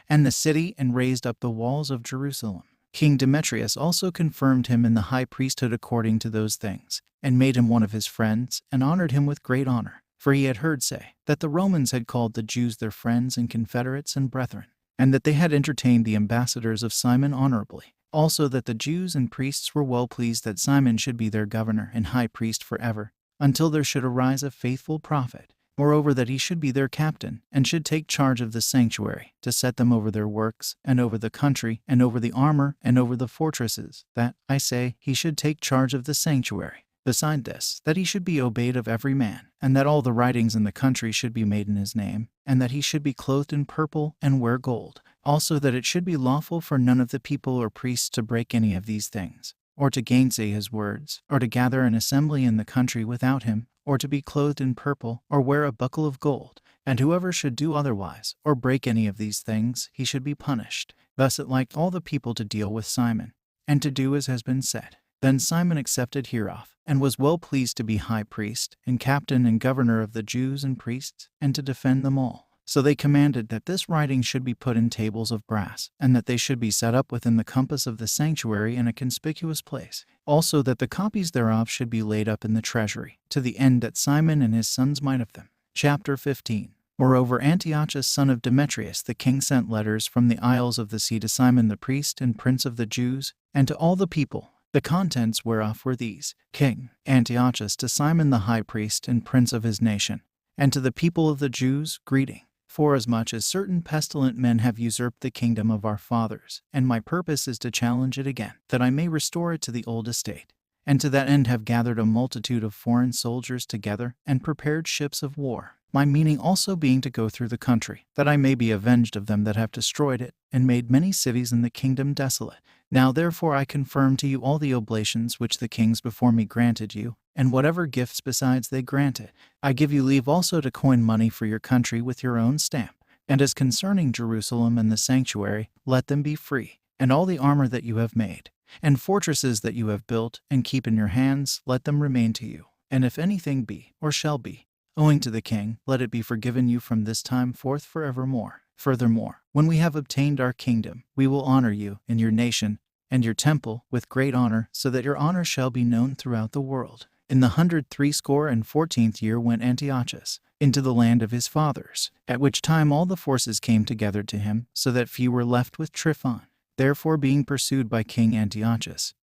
and the city, and raised up the walls of Jerusalem. King Demetrius also confirmed him in the high priesthood according to those things, and made him one of his friends, and honored him with great honor. For he had heard say that the Romans had called the Jews their friends and confederates and brethren. and that they had entertained the ambassadors of Simon honorably. Also that the Jews and priests were well pleased that Simon should be their governor and high priest forever, until there should arise a faithful prophet. Moreover, that he should be their captain, and should take charge of the sanctuary, to set them over their works, and over the country, and over the armor, and over the fortresses, that, I say, he should take charge of the sanctuary. Beside this, that he should be obeyed of every man, and that all the writings in the country should be made in his name, and that he should be clothed in purple, and wear gold. Also that it should be lawful for none of the people or priests to break any of these things, or to gainsay his words, or to gather an assembly in the country without him, or to be clothed in purple, or wear a buckle of gold. And whoever should do otherwise, or break any of these things, he should be punished. Thus it liked all the people to deal with Simon, and to do as has been said. Then Simon accepted hereof, and was well pleased to be high priest, and captain and governor of the Jews and priests, and to defend them all. So they commanded that this writing should be put in tables of brass, and that they should be set up within the compass of the sanctuary in a conspicuous place. Also that the copies thereof should be laid up in the treasury, to the end that Simon and his sons might have them. Chapter 15. Moreover, Antiochus son of Demetrius the king sent letters from the isles of the sea to Simon the priest and prince of the Jews, and to all the people, the contents whereof were these: King Antiochus to Simon the high priest and prince of his nation, and to the people of the Jews, greeting. Forasmuch as certain pestilent men have usurped the kingdom of our fathers, and my purpose is to challenge it again, that I may restore it to the old estate, and to that end have gathered a multitude of foreign soldiers together, and prepared ships of war. My meaning also being to go through the country, that I may be avenged of them that have destroyed it, and made many cities in the kingdom desolate. Now therefore I confirm to you all the oblations which the kings before me granted you, and whatever gifts besides they granted. I give you leave also to coin money for your country with your own stamp. And as concerning Jerusalem and the sanctuary, let them be free, and all the armor that you have made, and fortresses that you have built, and keep in your hands, let them remain to you. And if anything be, or shall be, owing to the king, let it be forgiven you from this time forth forevermore. Furthermore, when we have obtained our kingdom, we will honor you and your nation and your temple with great honor, so that your honor shall be known throughout the world. In the 114th year went Antiochus into the land of his fathers, at which time all the forces came together to him, so that few were left with Tryphon. Therefore, being pursued by King Antiochus,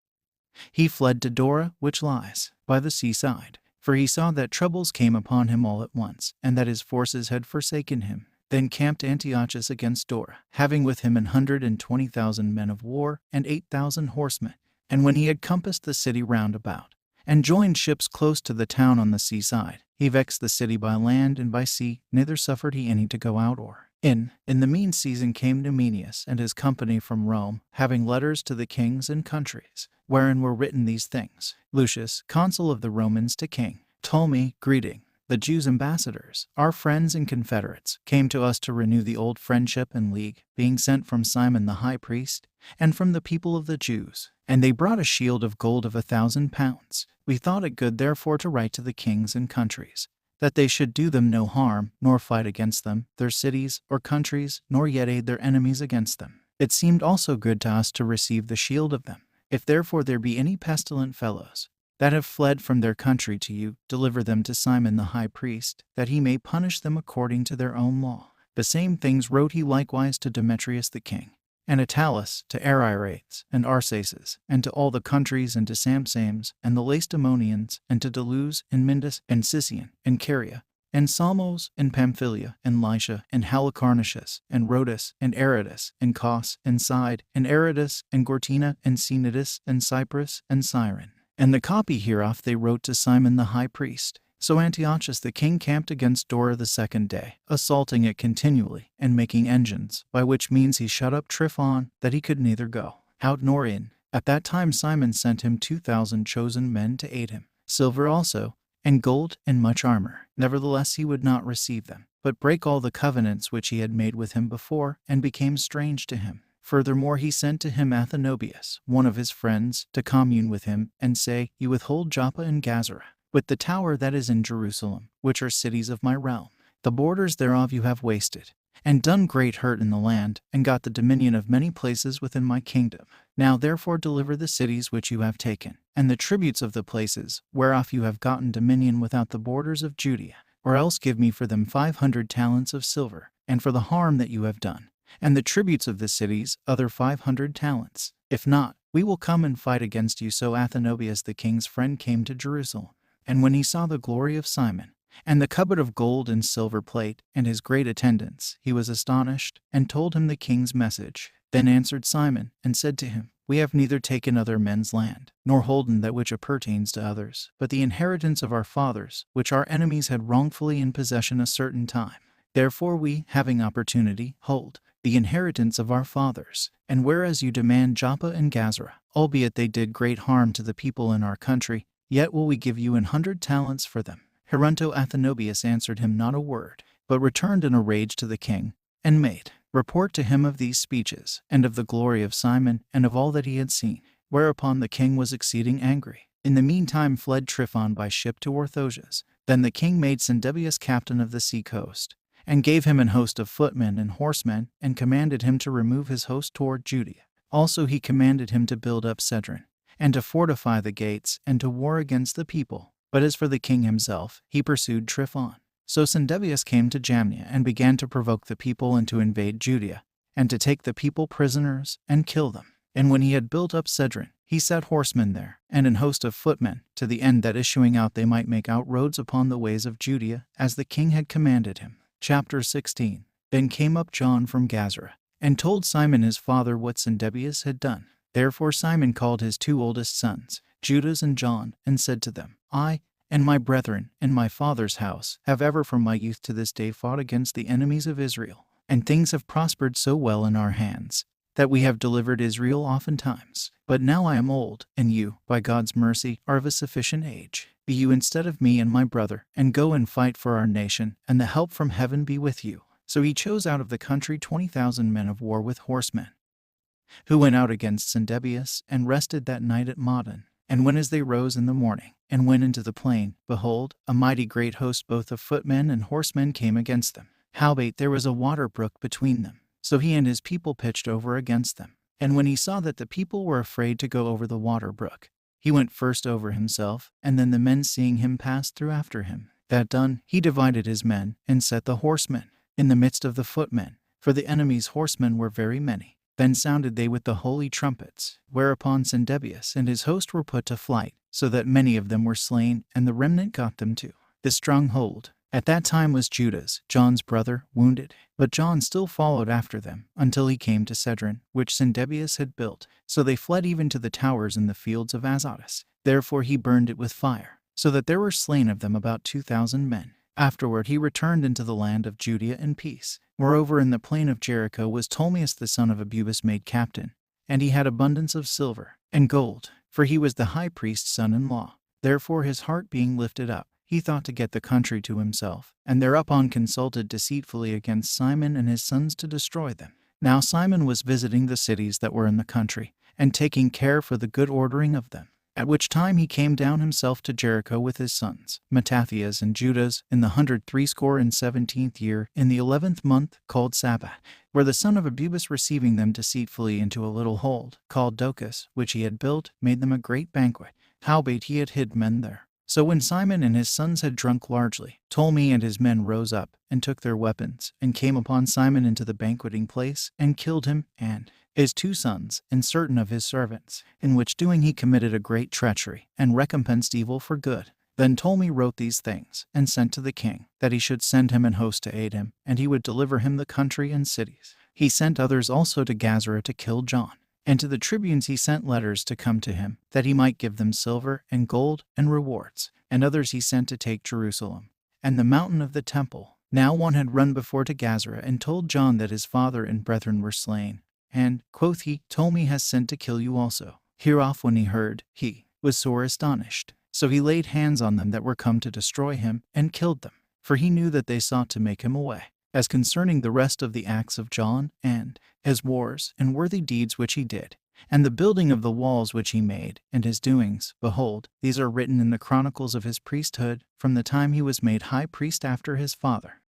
he fled to Dora, which lies by the seaside. For he saw that troubles came upon him all at once, and that his forces had forsaken him. Then camped Antiochus against Dora, having with him 120,000 men of war, and 8,000 horsemen. And when he had compassed the city round about, and joined ships close to the town on the seaside, he vexed the city by land and by sea, neither suffered he any to go out or in. In the mean season came Numenius and his company from Rome, having letters to the kings and countries, wherein were written these things. Lucius, consul of the Romans to King Ptolemy, greeting. The Jews' ambassadors, our friends and confederates, came to us to renew the old friendship and league, being sent from Simon the high priest, and from the people of the Jews. And they brought a shield of gold of 1,000 pounds. We thought it good therefore to write to the kings and countries, that they should do them no harm, nor fight against them, their cities or countries, nor yet aid their enemies against them. It seemed also good to us to receive the shield of them. If therefore there be any pestilent fellows that have fled from their country to you, deliver them to Simon the high priest, that he may punish them according to their own law. The same things wrote he likewise to Demetrius the king, and Attalus, to Ariarathes, and Arsaces, and to all the countries, and to Samsames, and the Lacedaemonians, and to Delus, and Mindus, and Sicyon, and Caria, and Salmos, and Pamphylia, and Lycia, and Halicarnassus, and Rhodus, and Aradus, and Cos, and Side, and Aradus, and Gortina, and Cnidus, and Cyprus, and Cyrene. And the copy hereof they wrote to Simon the high priest. So Antiochus the king camped against Dora the second day, assaulting it continually, and making engines, by which means he shut up Tryphon, that he could neither go out nor in. At that time Simon sent him 2,000 chosen men to aid him, silver also, and gold, and much armor. Nevertheless he would not receive them, but brake all the covenants which he had made with him before, and became strange to him. Furthermore he sent to him Athenobius, one of his friends, to commune with him, and say, You withhold Joppa and Gazara, with the tower that is in Jerusalem, which are cities of my realm. The borders thereof you have wasted, and done great hurt in the land, and got the dominion of many places within my kingdom. Now therefore deliver the cities which you have taken, and the tributes of the places, whereof you have gotten dominion without the borders of Judea, or else give me for them 500 talents of silver, and for the harm that you have done, and the tributes of the cities other 500 talents. If not, we will come and fight against you. So Athenobius the king's friend came to Jerusalem, and when he saw the glory of Simon, and the cupboard of gold and silver plate, and his great attendants, he was astonished, and told him the king's message. Then answered Simon, and said to him, We have neither taken other men's land, nor holden that which appertains to others, but the inheritance of our fathers, which our enemies had wrongfully in possession a certain time. Therefore we, having opportunity, hold the inheritance of our fathers. And whereas you demand Joppa and Gazara, albeit they did great harm to the people in our country, yet will we give you 100 talents for them. Heronto Athenobius answered him not a word, but returned in a rage to the king, and made report to him of these speeches, and of the glory of Simon, and of all that he had seen. Whereupon the king was exceeding angry. In the meantime fled Tryphon by ship to Orthoges. Then the king made Sendebius captain of the sea coast, and gave him an host of footmen and horsemen, and commanded him to remove his host toward Judea. Also he commanded him to build up Cedron, and to fortify the gates, and to war against the people. But as for the king himself, he pursued Tryphon. So Sendebius came to Jamnia, and began to provoke the people, and to invade Judea, and to take the people prisoners, and kill them. And when he had built up Cedron, he set horsemen there, and an host of footmen, to the end that issuing out they might make out roads upon the ways of Judea, as the king had commanded him. Chapter 16. Then came up John from Gazara, and told Simon his father what Sendebius had done. Therefore Simon called his 2 oldest sons, Judas and John, and said to them, I and my brethren and my father's house have ever from my youth to this day fought against the enemies of Israel, and things have prospered so well in our hands, that we have delivered Israel oftentimes. But now I am old, and you, by God's mercy, are of a sufficient age. Be you instead of me and my brother, and go and fight for our nation, and the help from heaven be with you. So he chose out of the country 20,000 men of war with horsemen, who went out against Sendebius, and rested that night at Modon. And when as they rose in the morning, and went into the plain, behold, a mighty great host both of footmen and horsemen came against them. Howbeit there was a water brook between them. So he and his people pitched over against them. And when he saw that the people were afraid to go over the water brook, he went first over himself, and then the men seeing him passed through after him. That done, he divided his men, and set the horsemen in the midst of the footmen, for the enemy's horsemen were very many. Then sounded they with the holy trumpets, whereupon Sendebius and his host were put to flight, so that many of them were slain, and the remnant got them to the stronghold. At that time was Judas, John's brother, wounded, but John still followed after them, until he came to Cedron, which Sendebius had built. So they fled even to the towers in the fields of Azotus. Therefore he burned it with fire, so that there were slain of them about 2,000 men. Afterward he returned into the land of Judea in peace. Moreover in the plain of Jericho was Ptolemaeus the son of Abubus made captain, and he had abundance of silver and gold, for he was the high priest's son-in-law. Therefore his heart being lifted up, he thought to get the country to himself, and thereupon consulted deceitfully against Simon and his sons to destroy them. Now Simon was visiting the cities that were in the country, and taking care for the good ordering of them. At which time he came down himself to Jericho with his sons, Mattathias and Judas, in the 117th year, in the 11th month, called Sabbath, where the son of Abubus receiving them deceitfully into a little hold, called Docus, which he had built, made them a great banquet. Howbeit he had hid men there. So when Simon and his sons had drunk largely, Ptolemy and his men rose up, and took their weapons, and came upon Simon into the banqueting place, and killed him, and his 2 sons, and certain of his servants, in which doing he committed a great treachery, and recompensed evil for good. Then Ptolemy wrote these things, and sent to the king, that he should send him an host to aid him, and he would deliver him the country and cities. He sent others also to Gazara to kill John. And to the tribunes he sent letters to come to him, that he might give them silver and gold and rewards. And others he sent to take Jerusalem, and the mountain of the temple. Now one had run before to Gazara, and told John that his father and brethren were slain. And, quoth he, Ptolemy has sent to kill you also. Hereof when he heard, he was sore astonished. So he laid hands on them that were come to destroy him, and killed them. For he knew that they sought to make him away. As concerning the rest of the acts of John, and his wars and worthy deeds which he did, and the building of the walls which he made, and his doings, behold, these are written in the chronicles of his priesthood, from the time he was made high priest after his father.